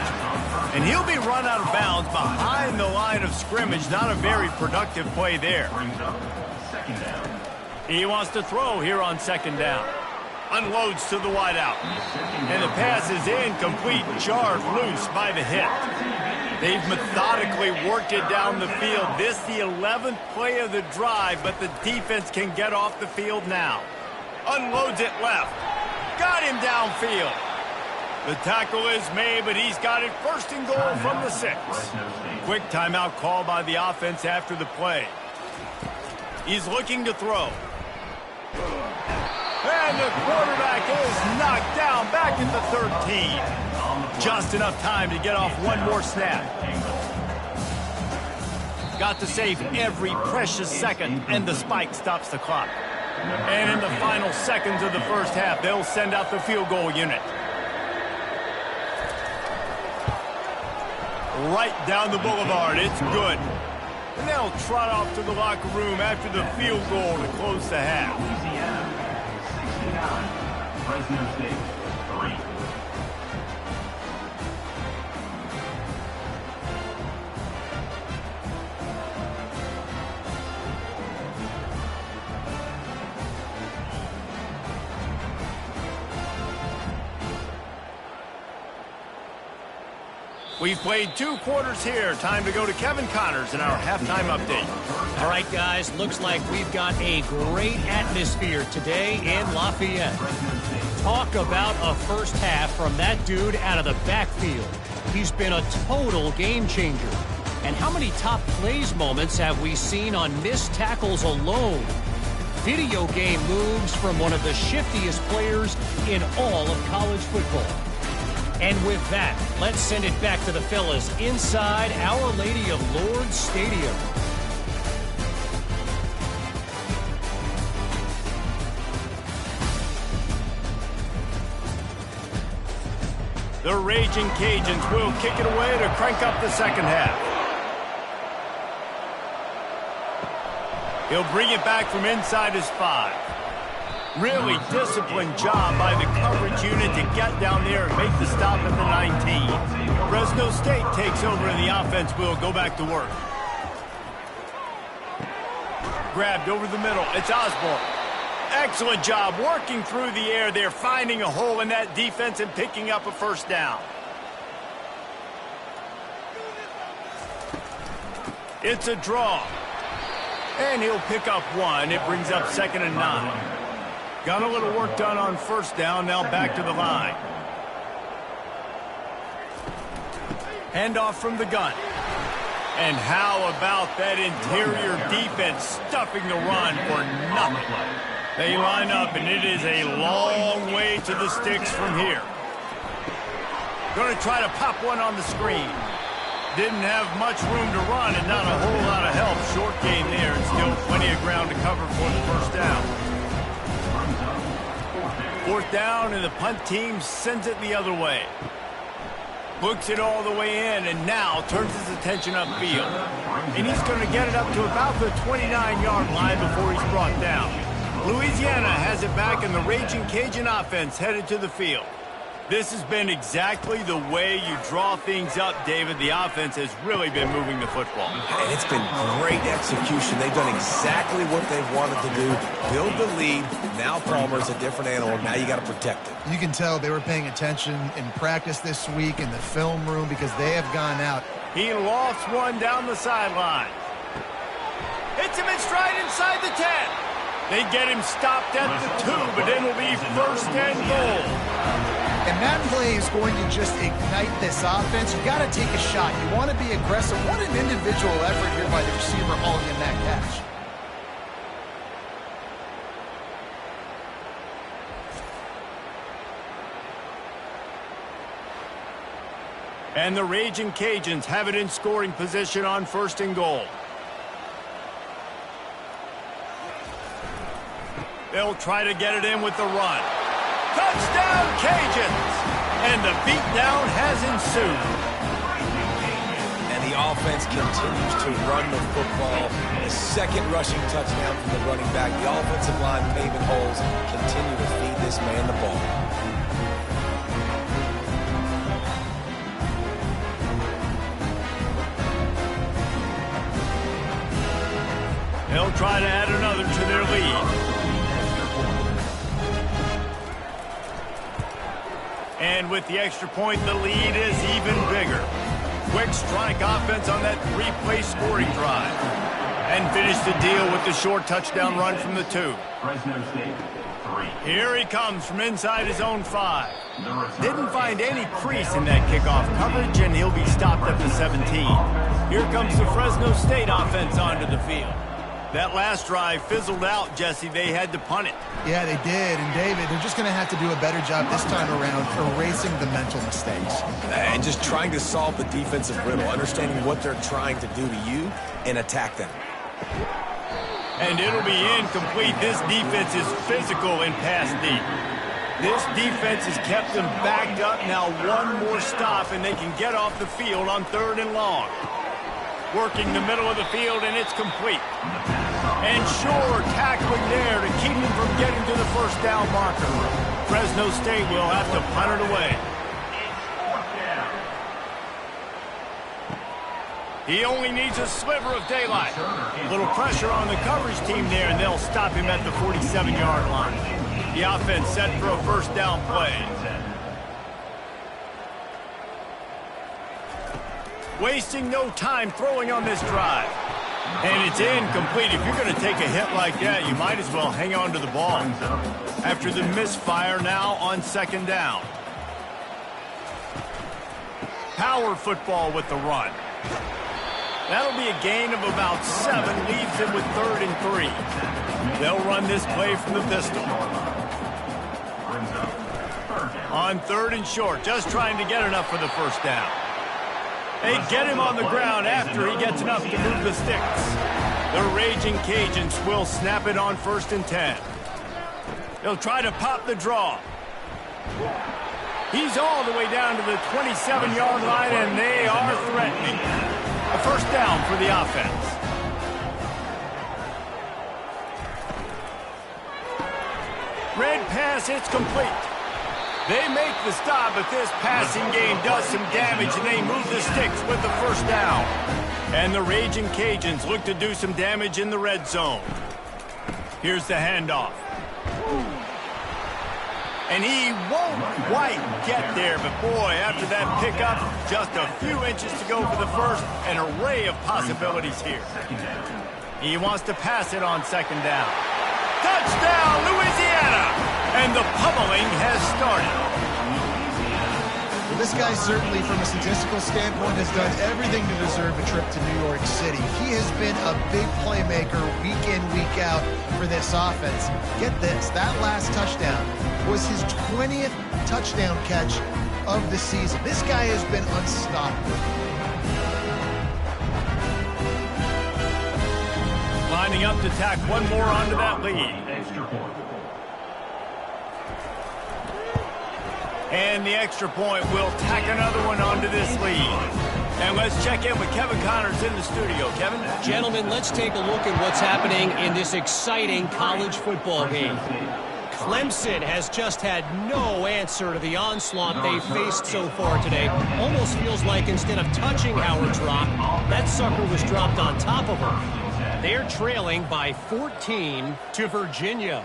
And he'll be run out of bounds behind the line of scrimmage. Not a very productive play there. He wants to throw here on 2nd down. Unloads to the wideout. And the pass is incomplete, jarred loose by the hit. They've methodically worked it down the field. This the 11th play of the drive, but the defense can get off the field now. Unloads it left. Got him downfield. The tackle is made, but he's got it 1st and goal from the 6. Quick timeout call by the offense after the play. He's looking to throw. And the quarterback is knocked down back at the 13. Just enough time to get off one more snap. Got to save every precious second, and the spike stops the clock. And in the final seconds of the first half, they'll send out the field goal unit. right down the boulevard. It's good. And they'll trot off to the locker room after the field goal to close the half. Louisiana 69, Fresno State 3. We've played 2 quarters here. Time to go to Kevin Connors in our halftime update. All right, guys, looks like we've got a great atmosphere today in Lafayette. Talk about a first half from that dude out of the backfield. He's been a total game changer. And how many top plays moments have we seen on missed tackles alone? Video game moves from one of the shiftiest players in all of college football. And with that, let's send it back to the fellas inside Our Lady of Lourdes Stadium. The Raging Cajuns will kick it away to crank up the second half. He'll bring it back from inside his 5. Really disciplined job by the coverage unit to get down there and make the stop at the 19. Fresno State takes over and the offense will go back to work. Grabbed over the middle. It's Osborne. Excellent job working through the air there, finding a hole in that defense and picking up a first down. It's a draw. And he'll pick up 1. It brings up 2nd and 9. Got a little work done on first down, now back to the line. Handoff from the gun. And how about that interior defense stuffing the run for nothing? They line up, and it is a long way to the sticks from here. Going to try to pop one on the screen. Didn't have much room to run and not a whole lot of help. Short gain there, and still plenty of ground to cover for the first down. 4th down, and the punt team sends it the other way. Books it all the way in, and now turns his attention upfield. And he's going to get it up to about the 29-yard line before he's brought down. Louisiana has it back, and the Raging Cajun offense headed to the field. This has been exactly the way you draw things up, David. The offense has really been moving the football. And it's been great execution. They've done exactly what they've wanted to do. Build the lead. Now Palmer's a different animal. Now you got to protect it. You can tell they were paying attention in practice this week in the film room because they have gone out. He lofts one down the sideline. Hits him in stride inside the 10. They get him stopped at the 2, but then will be 1st and goal. And Madden play is going to just ignite this offense. You got to take a shot. You want to be aggressive. What an individual effort here by the receiver hauling in that catch. And the Raging Cajuns have it in scoring position on 1st and goal. They'll try to get it in with the run. Touchdown, Cajuns! And the beatdown has ensued. And the offense continues to run the football. The 2nd rushing touchdown from the running back. The offensive line paving holes. Continue to feed this man the ball. They'll try to add another to their lead. And with the extra point, the lead is even bigger. Quick strike offense on that 3-play scoring drive. And finish the deal with the short touchdown run from the 2. Fresno State 3. Here he comes from inside his own 5. Didn't find any crease in that kickoff coverage, and he'll be stopped at the 17. Here comes the Fresno State offense onto the field. That last drive fizzled out, Jesse. They had to punt it. Yeah, they did. And, David, they're just going to have to do a better job this time around erasing the mental mistakes. And just trying to solve the defensive riddle, understanding what they're trying to do to you and attack them. And it'll be incomplete. This defense is physical and pass deep. This defense has kept them backed up. Now one more stop, and they can get off the field on 3rd and long. Working the middle of the field, and it's complete. And sure, tackling there to keep him from getting to the first down marker. Fresno State will have to punt it away. He only needs a sliver of daylight. A little pressure on the coverage team there, and they'll stop him at the 47-yard line. The offense set for a first down play. Wasting no time throwing on this drive. And it's incomplete. If you're going to take a hit like that, you might as well hang on to the ball. After the misfire, now on 2nd down. Power football with the run. That'll be a gain of about 7, leaves him with 3rd and 3. They'll run this play from the pistol. On 3rd and short, just trying to get enough for the first down. They get him on the ground after he gets enough to move the sticks. The Raging Cajuns will snap it on 1st and 10. They'll try to pop the draw. He's all the way down to the 27-yard line, and they are threatening. A first down for the offense. Red pass, it's complete. They make the stop, but this passing game does some damage, and they move the sticks with the first down. And the Raging Cajuns look to do some damage in the red zone. Here's the handoff. And he won't quite get there, but boy, after that pickup, just a few inches to go for the first, an array of possibilities here. He wants to pass it on 2nd down. Touchdown, Louisiana! And the pummeling has started. Well, this guy certainly, from a statistical standpoint, has done everything to deserve a trip to New York City. He has been a big playmaker week in, week out for this offense. Get this, that last touchdown was his 20th touchdown catch of the season. This guy has been unstoppable. Lining up to tack one more onto that lead. And the extra point will tack another one onto this lead. And let's check in with Kevin Connors in the studio. Kevin? Gentlemen, let's take a look at what's happening in this exciting college football game. Clemson has just had no answer to the onslaught they've faced so far today. Almost feels like instead of touching Howard's Rock, that sucker was dropped on top of her. They're trailing by 14 to Virginia.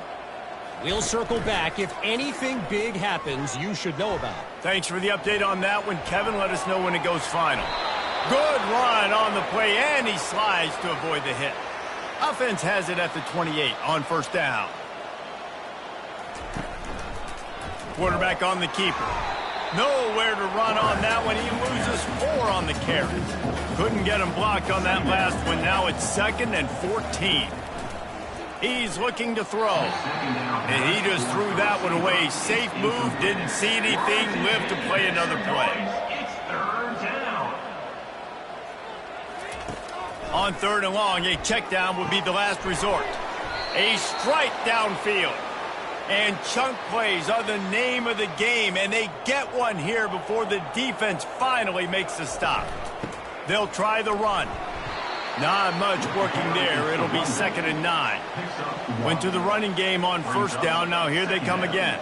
We'll circle back. If anything big happens, you should know about it. Thanks for the update on that one, Kevin. Let us know when it goes final. Good run on the play, and he slides to avoid the hit. Offense has it at the 28 on 1st down. Quarterback on the keeper. Nowhere to run on that one. He loses 4 on the carry. Couldn't get him blocked on that last one. Now it's 2nd and 14. He's looking to throw. And he just threw that one away. Safe move, didn't see anything, lived to play another play. It's 3rd down. On 3rd and long, a check down would be the last resort. A strike downfield. And chunk plays are the name of the game, and they get one here before the defense finally makes the stop. They'll try the run. Not much working there. It'll be 2nd and 9. Went to the running game on 1st down. Now here they come again.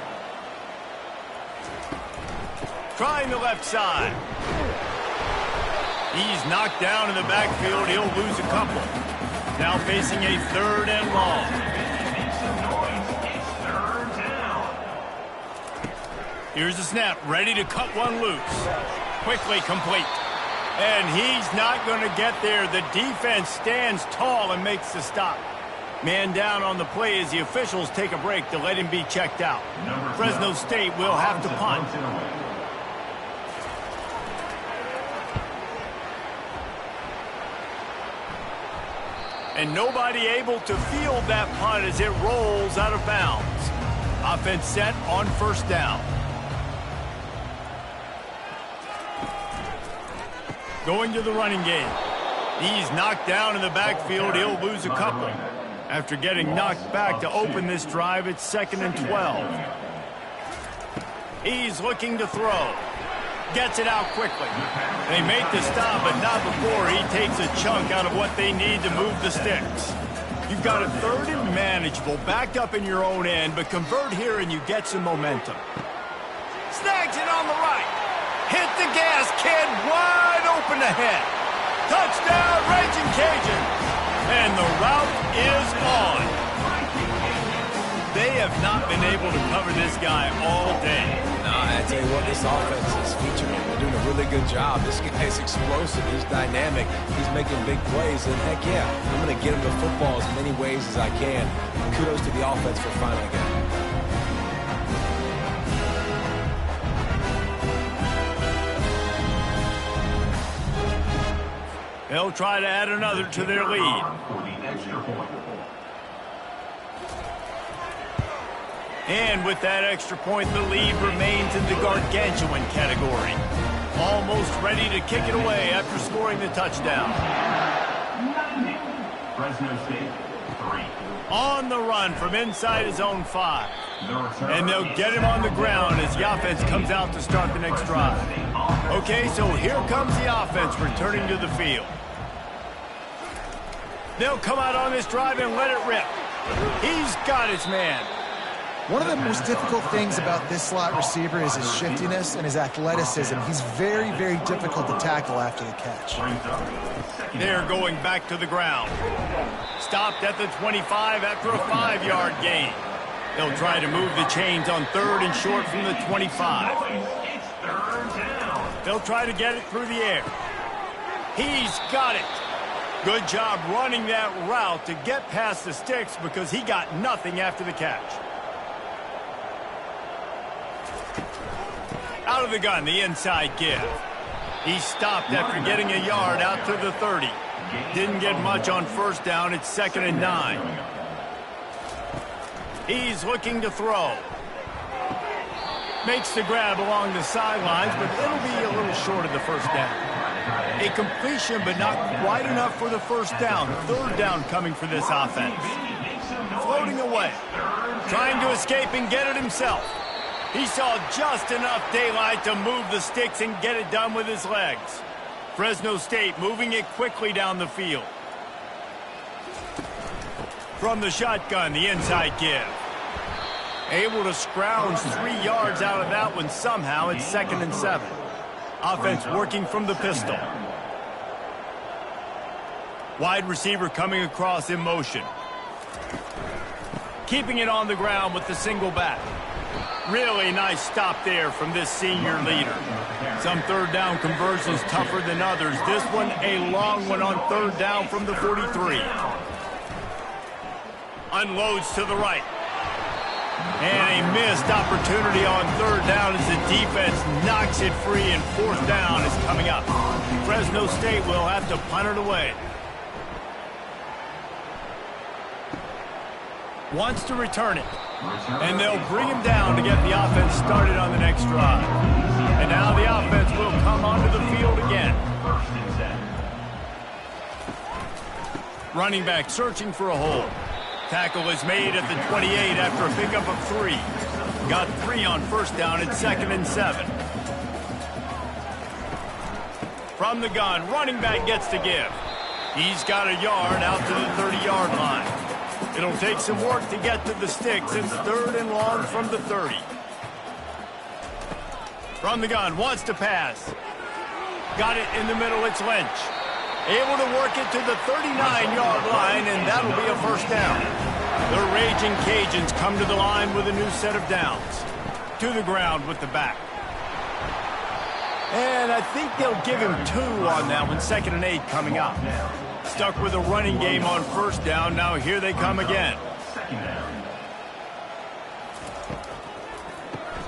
Trying the left side. He's knocked down in the backfield. He'll lose a couple. Now facing a 3rd and long. Here's the snap, ready to cut one loose. Quickly complete. And he's not going to get there. The defense stands tall and makes the stop. Man down on the play as the officials take a break to let him be checked out. Fresno State will have to punt. And nobody able to field that punt as it rolls out of bounds. Offense set on 1st down. Going to the running game. He's knocked down in the backfield. He'll lose a couple. After getting knocked back to open this drive, it's 2nd and 12. He's looking to throw. Gets it out quickly. They make the stop, but not before he takes a chunk out of what they need to move the sticks. You've got a third and manageable, backed up in your own end, but convert here and you get some momentum. Snags it on the right. Hit the gas, kid. Wide open ahead. Touchdown, Raging Cajuns. And the route is on. They have not been able to cover this guy all day. No, I tell you what, this offense is featuring him. They're doing a really good job. This guy's explosive. He's dynamic. He's making big plays. And heck yeah, I'm going to get him the football as many ways as I can. Kudos to the offense for finally getting it. They'll try to add another to their lead. And with that extra point, the lead remains in the gargantuan category. Almost ready to kick it away after scoring the touchdown. Fresno State, 3. On the run from inside his own 5. And they'll get him on the ground as the offense comes out to start the next drive. Okay, so here comes the offense returning to the field. They'll come out on this drive and let it rip. He's got his man. One of the most difficult things about this slot receiver is his shiftiness and his athleticism. He's very, very difficult to tackle after the catch. They're going back to the ground. Stopped at the 25 after a 5-yard gain. They'll try to move the chains on 3rd and short from the 25. It's 3rd down. They'll try to get it through the air. He's got it. Good job running that route to get past the sticks because he got nothing after the catch. Out of the gun, the inside give. He stopped after getting a yard out to the 30. Didn't get much on 1st down. It's 2nd and 9. He's looking to throw. Makes the grab along the sidelines, but it'll be a little short of the 1st down. A completion, but not quite enough for the 1st down. 3rd down coming for this offense. Floating away. Trying to escape and get it himself. He saw just enough daylight to move the sticks and get it done with his legs. Fresno State moving it quickly down the field. From the shotgun, the inside give. Able to scrounge 3 yards out of that one somehow. It's 2nd and 7. Offense working from the pistol. Wide receiver coming across in motion. Keeping it on the ground with the single back. Really nice stop there from this senior leader. Some 3rd down conversions tougher than others. This one a long one on 3rd down from the 43. Unloads to the right. And a missed opportunity on 3rd down as the defense knocks it free, and 4th down is coming up. Fresno State will have to punt it away. Wants to return it. And they'll bring him down to get the offense started on the next drive. And now the offense will come onto the field again. Running back searching for a hole. Tackle is made at the 28 after a pickup of 3. Got 3 on 1st down at 2nd and 7. From the gun, running back gets to give. He's got a yard out to the 30-yard line. It'll take some work to get to the sticks. It's 3rd and long from the 30. From the gun, wants to pass. Got it in the middle, it's Lynch. Able to work it to the 39-yard line, and that'll be a 1st down. The Raging Cajuns come to the line with a new set of downs. To the ground with the back. And I think they'll give him 2 on that one. 2nd and 8 coming up. Stuck with a running game on 1st down. Now here they come again.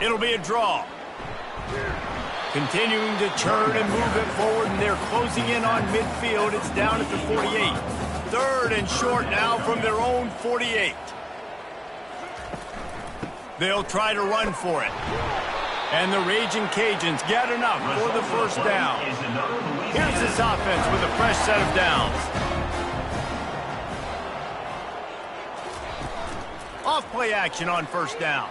It'll be a draw. Continuing to turn and move it forward, and they're closing in on midfield. It's down at the 48. 3rd and short now from their own 48. They'll try to run for it. And the Raging Cajuns get enough for the 1st down. Here's this offense with a fresh set of downs. Off play action on 1st down.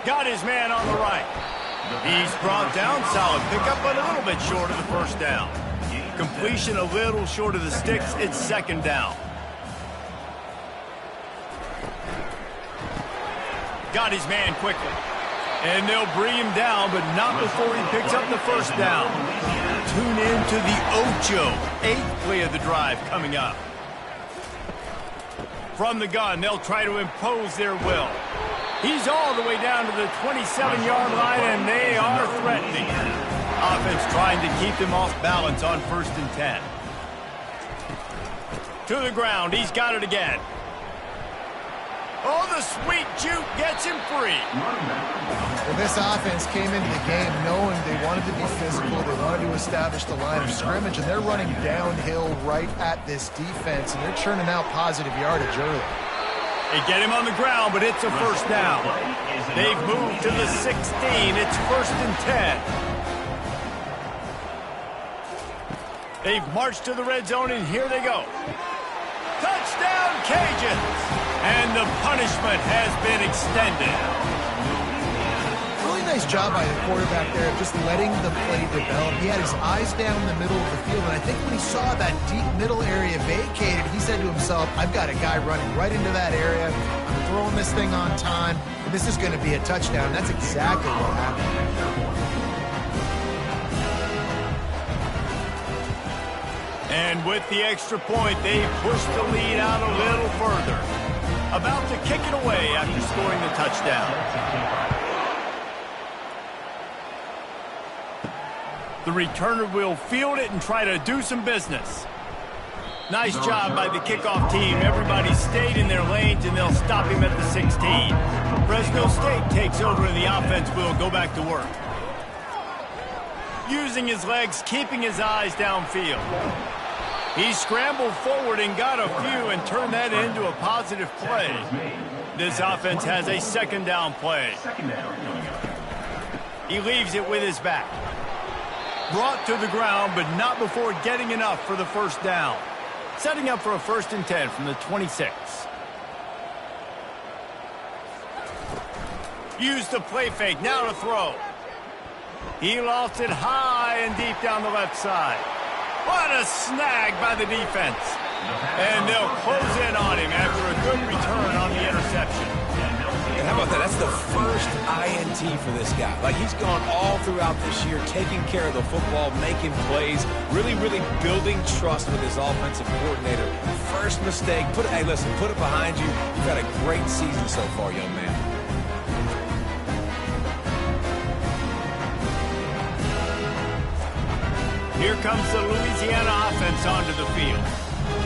Got his man on the right. He's brought down, solid pickup, but a little bit short of the first down. Completion a little short of the sticks. It's second down. Got his man quickly. And they'll bring him down, but not before he picks up the first down. Tune in to the Ocho. 8th play of the drive coming up. From the gun, they'll try to impose their will. He's all the way down to the 27-yard line, and they are threatening. Offense trying to keep them off balance on 1st and 10. To the ground, he's got it again. Oh, the sweet juke gets him free. Well, this offense came into the game knowing they wanted to be physical, they wanted to establish the line of scrimmage, and they're running downhill right at this defense, and they're churning out positive yardage early. They get him on the ground, but it's a first down. They've moved to the 16. It's 1st and 10. They've marched to the red zone, and here they go. Touchdown, Cajuns! And the punishment has been extended. Really nice job by the quarterback there of just letting the play develop. He had his eyes down in the middle of the field, and I think when he saw that deep middle area vacated, he said to himself, I've got a guy running right into that area. I'm throwing this thing on time, and this is going to be a touchdown. And that's exactly what happened. And with the extra point, they push the lead out a little further. About to kick it away after scoring the touchdown. The returner will field it and try to do some business. Nice job by the kickoff team. Everybody stayed in their lanes, and they'll stop him at the 16. Fresno State takes over, and the offense will go back to work. Using his legs, keeping his eyes downfield. He scrambled forward and got a few and turned that into a positive play. This offense has a second down play. He leaves it with his back. Brought to the ground, but not before getting enough for the first down. Setting up for a 1st and 10 from the 26. Use the play fake, now to throw. He lofts it high and deep down the left side. What a snag by the defense. And they'll close in on him after a good return on the interception. And how about that? That's the first INT for this guy. Like, he's gone all throughout this year, taking care of the football, making plays, really building trust with his offensive coordinator. First mistake, hey, listen, put it behind you. You've had a great season so far, young man. Here comes the Louisiana offense onto the field.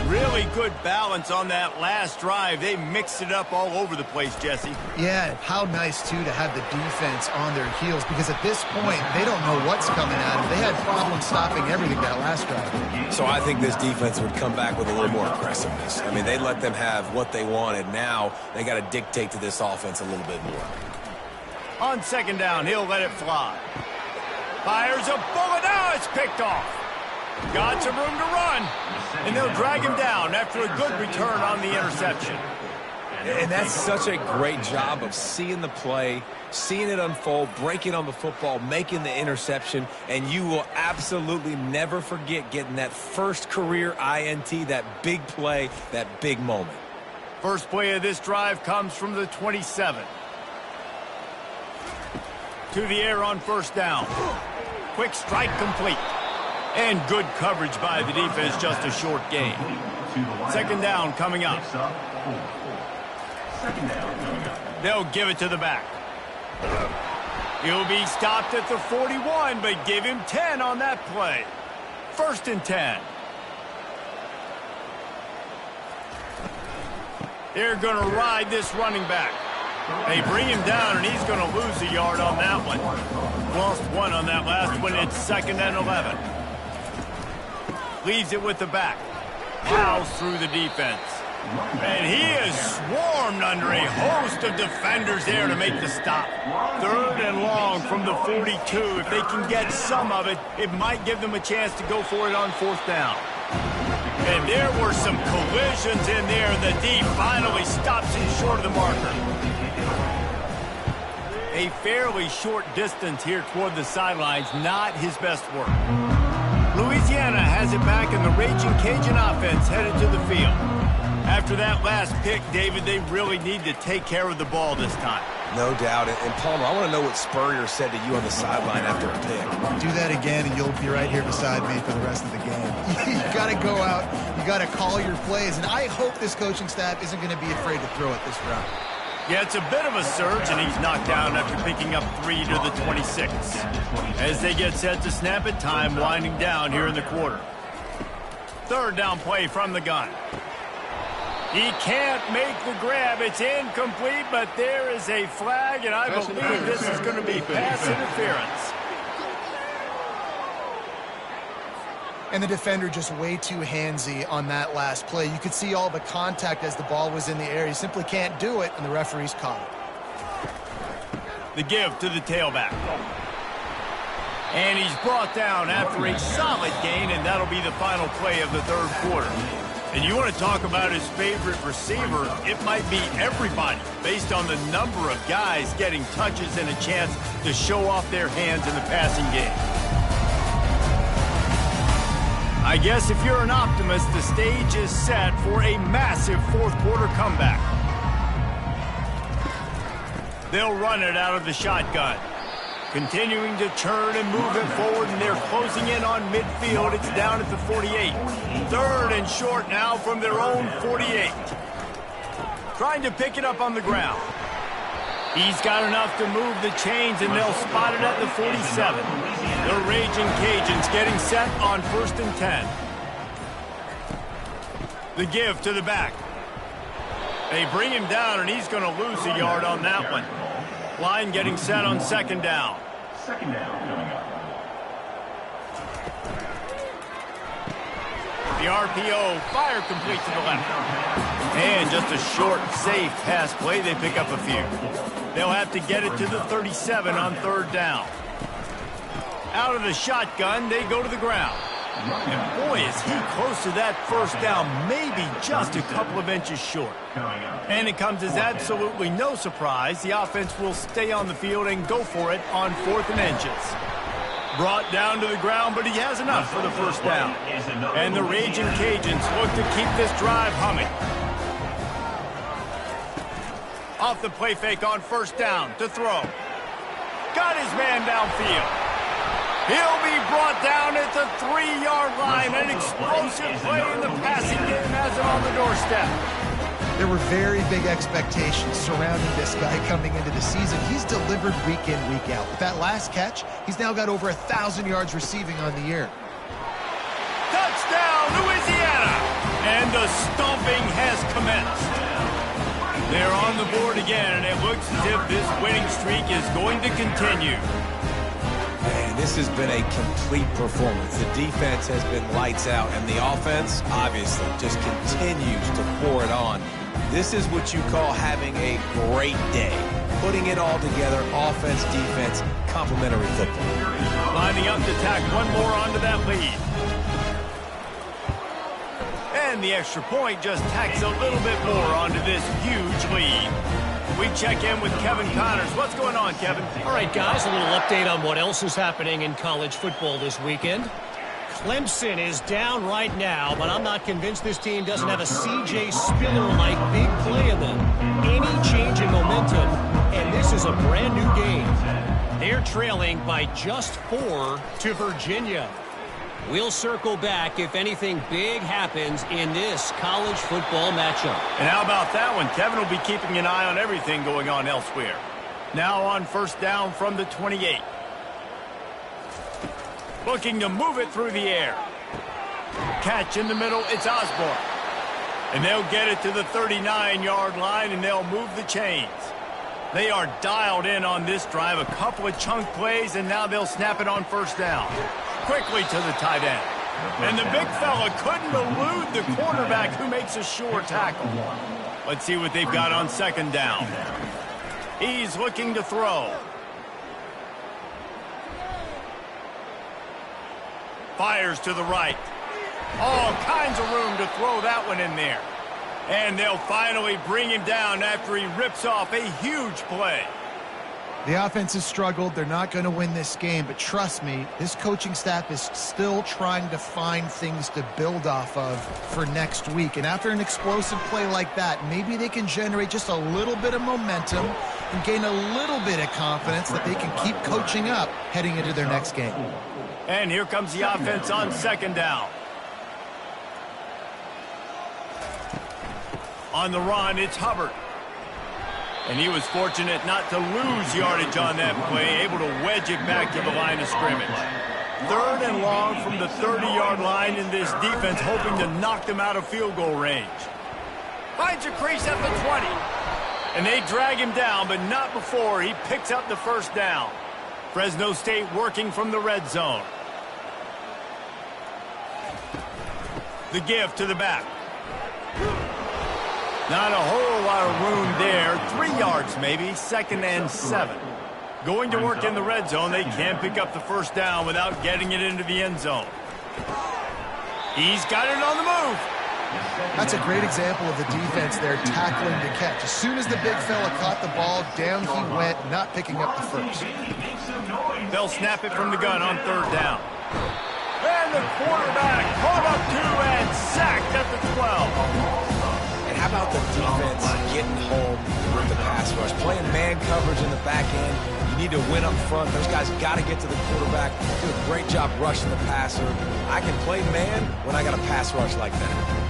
Really good balance on that last drive. They mixed it up all over the place, Jesse. Yeah, how nice, too, to have the defense on their heels, because at this point, they don't know what's coming at them. They had problems stopping everything that last drive. So I think this defense would come back with a little more aggressiveness. I mean, they let them have what they wanted. Now they got to dictate to this offense a little bit more. On second down, he'll let it fly. Fires a bullet. Now it's picked off. Got some room to run. And they'll drag him down after a good return on the interception. And that's such a great job of seeing the play, seeing it unfold, breaking on the football, making the interception, and you will absolutely never forget getting that first career INT, that big play, that big moment. First play of this drive comes from the 27. To the air on first down. Quick strike complete. And good coverage by the defense, just a short gain. Second down coming up. They'll give it to the back. He'll be stopped at the 41, but give him 10 on that play. 1st and 10. They're going to ride this running back. They bring him down, and he's going to lose a yard on that one. Lost one on that last one. It's 2nd and 11. Leaves it with the back. Plows through the defense. And he is swarmed under a host of defenders there to make the stop. 3rd and long from the 42. If they can get some of it, it might give them a chance to go for it on 4th down. And there were some collisions in there. The D finally stops him short of the marker. A fairly short distance here toward the sidelines, not his best work. Louisiana has it back, and the Raging Cajun offense headed to the field. After that last pick, David, they really need to take care of the ball this time. No doubt. And Palmer, I want to know what Spurrier said to you on the sideline after a pick. Do that again, and you'll be right here beside me for the rest of the game. You got to go out. You got to call your plays, and I hope this coaching staff isn't going to be afraid to throw it this route. Yeah, it's a bit of a surge, and he's knocked down after picking up 3 to the 26. As they get set to snap it, time winding down here in the quarter. Third down play from the gun. He can't make the grab. It's incomplete, but there is a flag, and I believe this is going to be pass interference. And the defender just way too handsy on that last play. You could see all the contact as the ball was in the air. He simply can't do it, and the referee's caught it. The give to the tailback. And he's brought down after a solid gain, and that'll be the final play of the third quarter. And you want to talk about his favorite receiver, it might be everybody based on the number of guys getting touches and a chance to show off their hands in the passing game. I guess if you're an optimist, the stage is set for a massive fourth quarter comeback. They'll run it out of the shotgun. Continuing to turn and move it forward, and they're closing in on midfield. It's down at the 48. Third and short now from their own 48. Trying to pick it up on the ground. He's got enough to move the chains, and they'll spot it at the 47. The Raging Cajuns getting set on 1st and 10. The give to the back. They bring him down, and he's going to lose a yard on that one. Line getting set on 2nd down. Second down coming up. The RPO, fire complete to the left. And just a short, safe pass play. They pick up a few. They'll have to get it to the 37 on 3rd down. Out of the shotgun, they go to the ground. And boy, is he close to that first down, maybe just a couple of inches short. And it comes as absolutely no surprise. The offense will stay on the field and go for it on 4th and inches. Brought down to the ground, but he has enough for the first down. And the Raging Cajuns look to keep this drive humming. Off the play fake on 1st down to throw. Got his man downfield. He'll be brought down at the 3-yard line. An explosive play in the passing game has him on the doorstep. There were very big expectations surrounding this guy coming into the season. He's delivered week in, week out. With that last catch, he's now got over 1,000 yards receiving on the year. Touchdown, Louisiana! And the stomping has commenced. They're on the board again, and it looks as if this winning streak is going to continue. Man, this has been a complete performance. The defense has been lights out, and the offense, obviously, just continues to pour it on. This is what you call having a great day. Putting it all together, offense, defense, complementary football. Lining up to tack one more onto that lead. And the extra point just tacks a little bit more onto this huge lead. We check in with Kevin Connors. What's going on, Kevin? All right, guys, a little update on what else is happening in college football this weekend. Clemson is down right now, but I'm not convinced this team doesn't have a C.J. Spiller-like big play in them. Any change in momentum, and this is a brand-new game. They're trailing by just 4 to Virginia. We'll circle back if anything big happens in this college football matchup. And how about that one? Kevin will be keeping an eye on everything going on elsewhere. Now on 1st down from the 28. Looking to move it through the air. Catch in the middle, it's Osborne. And they'll get it to the 39-yard line, and they'll move the chains. They are dialed in on this drive. A couple of chunk plays, and now they'll snap it on 1st down. Quickly to the tight end. And the big fella couldn't elude the quarterback who makes a sure tackle. Let's see what they've got on 2nd down. He's looking to throw. Fires to the right. All kinds of room to throw that one in there. And they'll finally bring him down after he rips off a huge play. The offense has struggled. They're not going to win this game, but trust me, this coaching staff is still trying to find things to build off of for next week. And after an explosive play like that, maybe they can generate just a little bit of momentum and gain a little bit of confidence that they can keep coaching up heading into their next game. And here comes the offense on second down. On the run, it's Hubbard. And he was fortunate not to lose yardage on that play, able to wedge it back to the line of scrimmage. 3rd and long from the 30-yard line, in this defense hoping to knock them out of field goal range. Finds a crease at the 20. And they drag him down, but not before he picks up the first down. Fresno State working from the red zone. The give to the back. Not a whole lot of room there. 3 yards maybe, 2nd and 7. Going to work in the red zone. They can't pick up the first down without getting it into the end zone. He's got it on the move. That's a great example of the defense there tackling the catch. As soon as the big fella caught the ball, down he went, not picking up the first. They'll snap it from the gun on 3rd down. And the quarterback caught up to and sacked at the 12. And how about the defense getting home with the pass rush? Playing man coverage in the back end. You need to win up front. Those guys got to get to the quarterback. Do a great job rushing the passer. I can play man when I got a pass rush like that.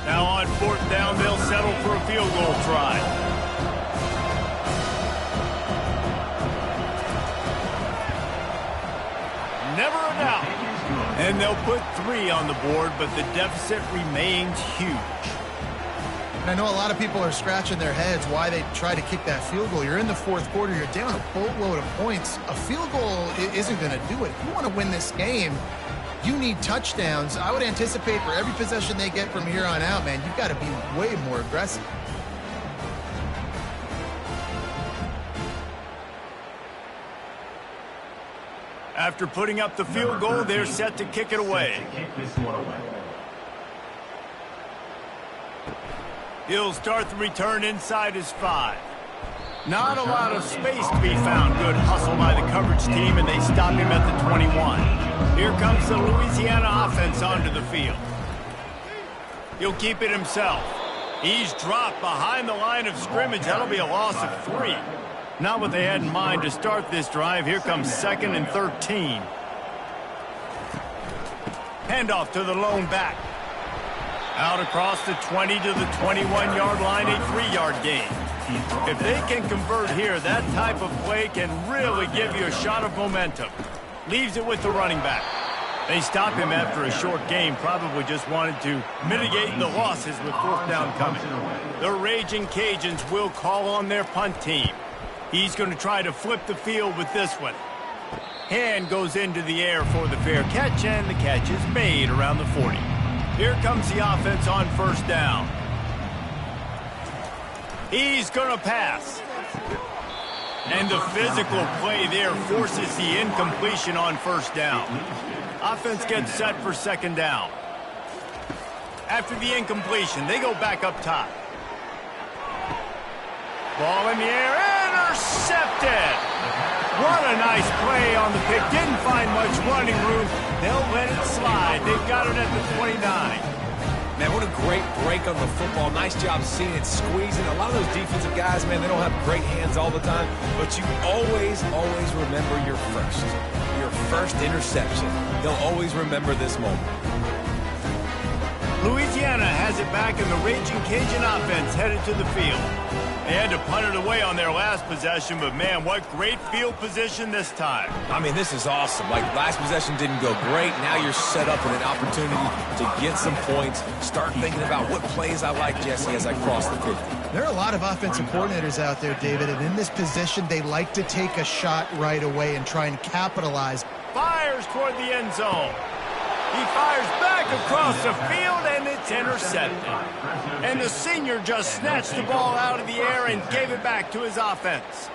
Now on 4th down, they'll settle for a field goal try. Never a doubt. And they'll put 3 on the board, but the deficit remains huge. And I know a lot of people are scratching their heads why they try to kick that field goal. You're in the 4th quarter. You're down a boatload of points. A field goal isn't going to do it. If you want to win this game, you need touchdowns. I would anticipate for every possession they get from here on out, man, you've got to be way more aggressive. After putting up the field goal, they're set to kick it away. He'll start the return inside his 5. Not a lot of space to be found. Good hustle by the coverage team, and they stop him at the 21. Here comes the Louisiana offense onto the field. He'll keep it himself. He's dropped behind the line of scrimmage. That'll be a loss of 3. Not what they had in mind to start this drive. Here comes 2nd and 13. Handoff to the lone back. Out across the 20 to the 21-yard line, a 3-yard gain. If they can convert here, that type of play can really give you a shot of momentum. Leaves it with the running back. They stop him after a short game, probably just wanted to mitigate the losses with 4th down coming. The Raging Cajuns will call on their punt team. He's going to try to flip the field with this one. Hand goes into the air for the fair catch, and the catch is made around the 40. Here comes the offense on 1st down. He's going to pass. And the physical play there forces the incompletion on 1st down. Offense gets set for 2nd down. After the incompletion, they go back up top. Ball in the air, intercepted! What a nice play on the pick. Didn't find much running room. They'll let it slide. They've got it at the 29. Man, what a great break on the football. Nice job seeing it squeezing. A lot of those defensive guys, man, they don't have great hands all the time, but you always remember your first interception. They'll always remember this moment. Louisiana has it back, and the Raging Cajun offense headed to the field. They had to punt it away on their last possession, but man, what great field position this time. I mean, this is awesome. Like, last possession didn't go great. Now you're set up with an opportunity to get some points. Start thinking about what plays I like, Jesse, as I cross the 50. There are a lot of offensive coordinators out there, David, and in this position, they like to take a shot right away and try and capitalize. Fires toward the end zone. He fires back across the field, and it's intercepted. And the senior just snatched the ball out of the air and gave it back to his offense.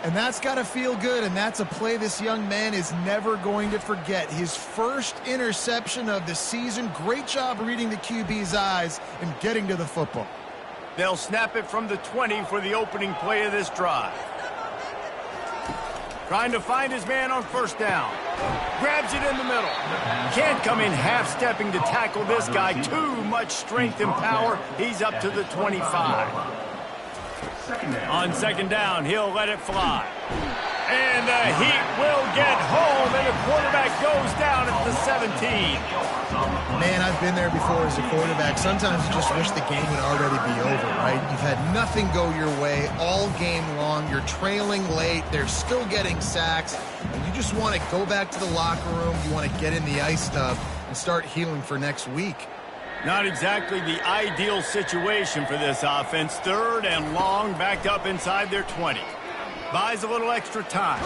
And that's got to feel good, and that's a play this young man is never going to forget. His first interception of the season. Great job reading the QB's eyes and getting to the football. They'll snap it from the 20 for the opening play of this drive. Trying to find his man on first down. Grabs it in the middle. Can't come in half-stepping to tackle this guy. Too much strength and power. He's up to the 25. On second down, he'll let it fly. And the Heat will get home, and the quarterback goes down at the 17. Man, I've been there before as a quarterback. Sometimes you just wish the game would already be over, right? You've had nothing go your way all game long. You're trailing late. They're still getting sacks. And you just want to go back to the locker room. You want to get in the ice tub and start healing for next week. Not exactly the ideal situation for this offense. Third and long, backed up inside their 20. Buys a little extra time.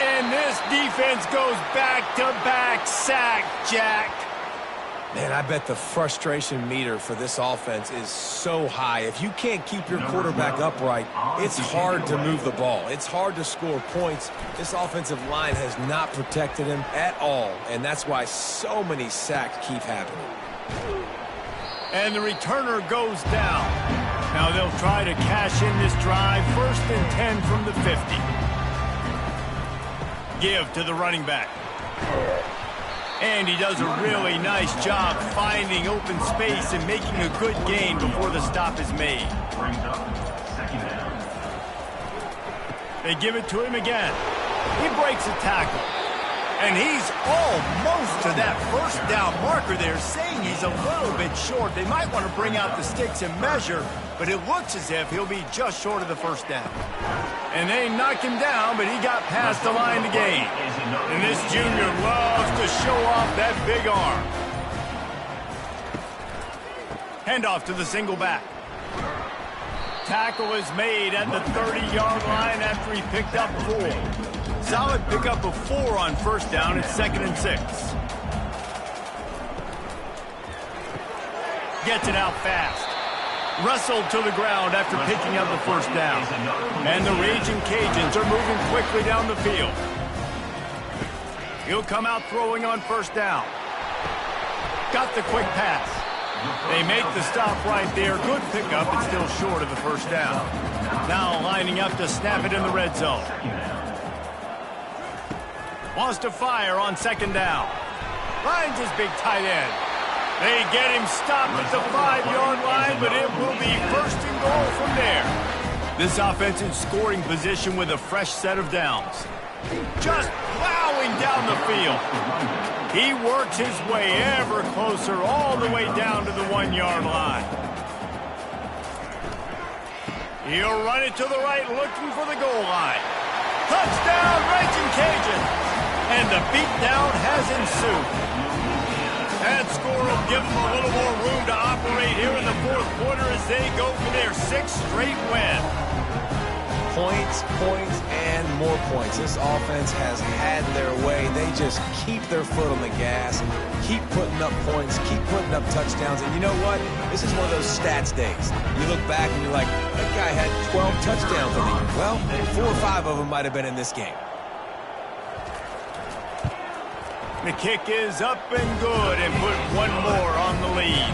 And this defense goes back-to-back sack, Jack. Man, I bet the frustration meter for this offense is so high. If you can't keep your quarterback upright, it's hard to move the ball. It's hard to score points. This offensive line has not protected him at all, and that's why so many sacks keep happening. And the returner goes down. Now they'll try to cash in this drive. First and 10 from the 50. Give to the running back. And he does a really nice job finding open space and making a good gain before the stop is made. They give it to him again. He breaks a tackle. And he's almost to that first down marker there, saying he's a little bit short. They might want to bring out the sticks and measure, but it looks as if he'll be just short of the first down. And they knock him down, but he got past the line to gain. And this junior loves to show off that big arm. Handoff to the single back. Tackle is made at the 30-yard line after he picked up 4. Solid pickup of 4 on first down. It's 2nd and 6. Gets it out fast. Wrestled to the ground after picking up the first down. And the Raging Cajuns are moving quickly down the field. He'll come out throwing on first down. Got the quick pass. They make the stop right there. Good pickup. It's still short of the first down. Now lining up to snap it in the red zone. Wants to fire on second down. Finds his big tight end. They get him stopped at the 5-yard line, but it will be first and goal from there. This offense in scoring position with a fresh set of downs. Just plowing down the field. He works his way ever closer all the way down to the 1-yard line. He'll run it to the right, looking for the goal line. Touchdown, Raging Cajun! And the beatdown has ensued. That score will give them a little more room to operate here in the fourth quarter as they go for their 6th straight win. Points, points, and more points. This offense has had their way. They just keep their foot on the gas, keep putting up points, keep putting up touchdowns. And you know what? This is one of those stats days. You look back and you're like, that guy had 12 touchdowns in the year. Well, 4 or 5 of them might have been in this game. The kick is up and good and put one more on the lead.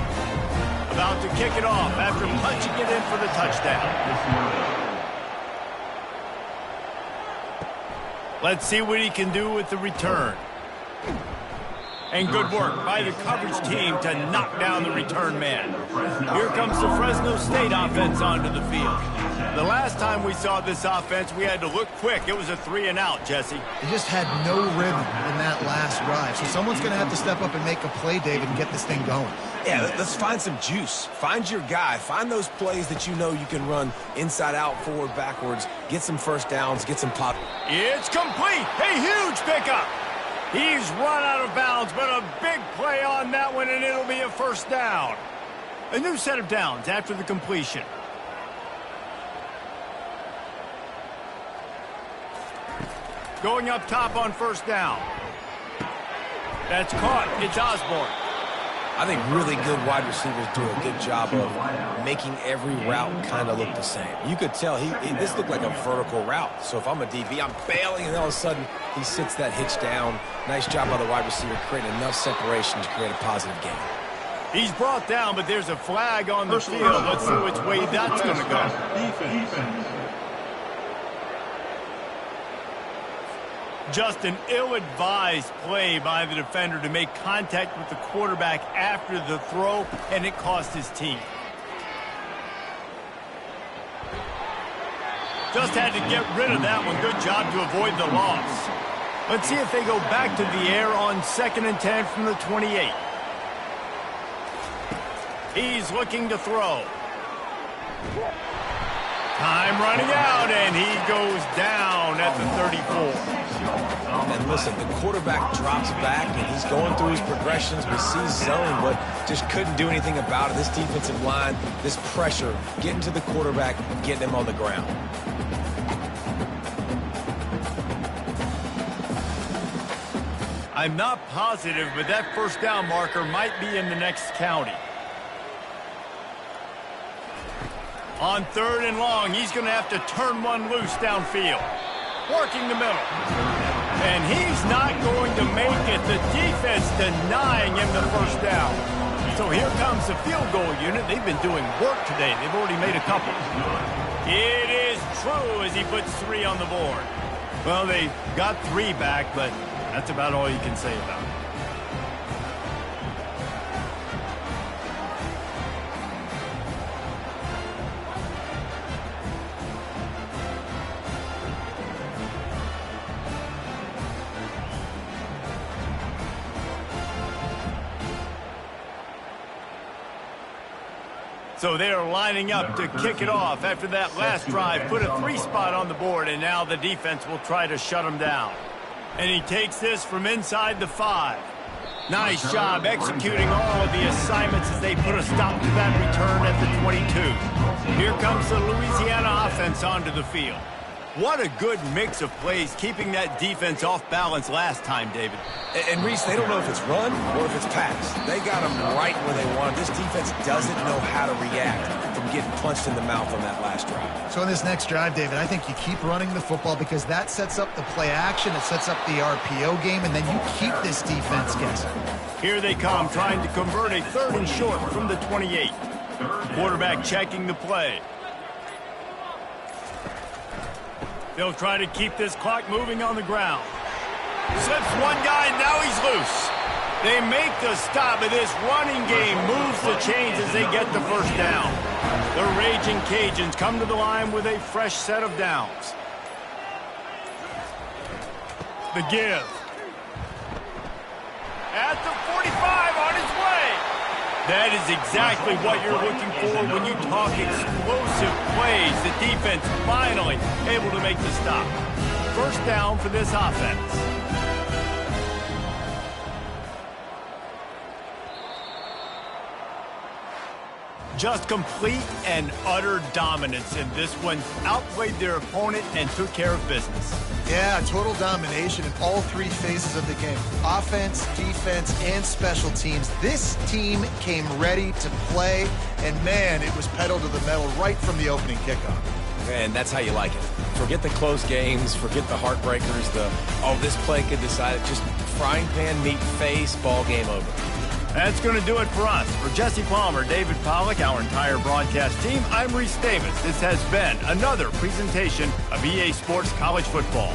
About to kick it off after punching it in for the touchdown. Let's see what he can do with the return. And good work by the coverage team to knock down the return man. Here comes the Fresno State offense onto the field. The last time we saw this offense, we had to look quick. It was a 3-and-out, Jesse. They just had no rhythm in that last drive. So someone's going to have to step up and make a play, David, and get this thing going. Yeah, let's find some juice. Find your guy. Find those plays that you know you can run inside out, forward, backwards. Get some first downs, get some pop. It's complete. A huge pickup. He's run out of bounds, but a big play on that one, and it'll be a first down. A new set of downs after the completion. Going up top on first down. That's caught. It's Osborne. I think really good wide receivers do a good job of making every route kind of look the same. You could tell this looked like a vertical route. So if I'm a DB, I'm bailing, and all of a sudden he sits that hitch down. Nice job by the wide receiver creating enough separation to create a positive gain. He's brought down, but there's a flag on the field. Let's see which way that's going to go. Defense. Just an ill-advised play by the defender to make contact with the quarterback after the throw, and it cost his team. Just had to get rid of that one. Good job to avoid the loss. Let's see if they go back to the air on 2nd and 10 from the 28. He's looking to throw. Time running out, and he goes down at the 34. And listen, the quarterback drops back, and he's going through his progressions. We see zone, but just couldn't do anything about it. This defensive line, this pressure, getting to the quarterback, getting him on the ground. I'm not positive, but that first down marker might be in the next county. On 3rd and long, he's going to have to turn one loose downfield. Working the middle. And he's not going to make it. The defense denying him the first down. So here comes the field goal unit. They've been doing work today. They've already made a couple. It is true as he puts 3 on the board. Well, they got 3 back, but that's about all you can say about it. So they are lining up to kick it off after that last drive. Put a 3 spot on the board, and now the defense will try to shut him down. And he takes this from inside the 5. Nice job executing all of the assignments as they put a stop to that return at the 22. Here comes the Louisiana offense onto the field. What a good mix of plays, keeping that defense off balance last time, David. And Reese, they don't know if it's run or if it's pass. They got them right where they want. This defense doesn't know how to react from getting punched in the mouth on that last drive. So in this next drive, David, I think you keep running the football because that sets up the play action, it sets up the RPO game, and then you keep this defense guessing. Here they come, trying to convert a 3rd and short from the 28. Quarterback checking the play. They'll try to keep this clock moving on the ground. Slips one guy, now he's loose. They make the stop, but this running game moves the chains as they get the first down. The Raging Cajuns come to the line with a fresh set of downs. The give. At the 45, on his way. That is exactly what you're looking for when you talk explosive plays. The defense finally able to make the stop. First down for this offense. Just complete and utter dominance in this one. Outplayed their opponent and took care of business. Yeah, total domination in all 3 phases of the game. Offense, defense, and special teams. This team came ready to play, and man, it was pedal to the metal right from the opening kickoff. And that's how you like it. Forget the close games, forget the heartbreakers, this play could decide it. Just frying pan meet face, ball game over. That's going to do it for us. For Jesse Palmer, David Pollack, our entire broadcast team, I'm Reese Davis. This has been another presentation of EA Sports College Football.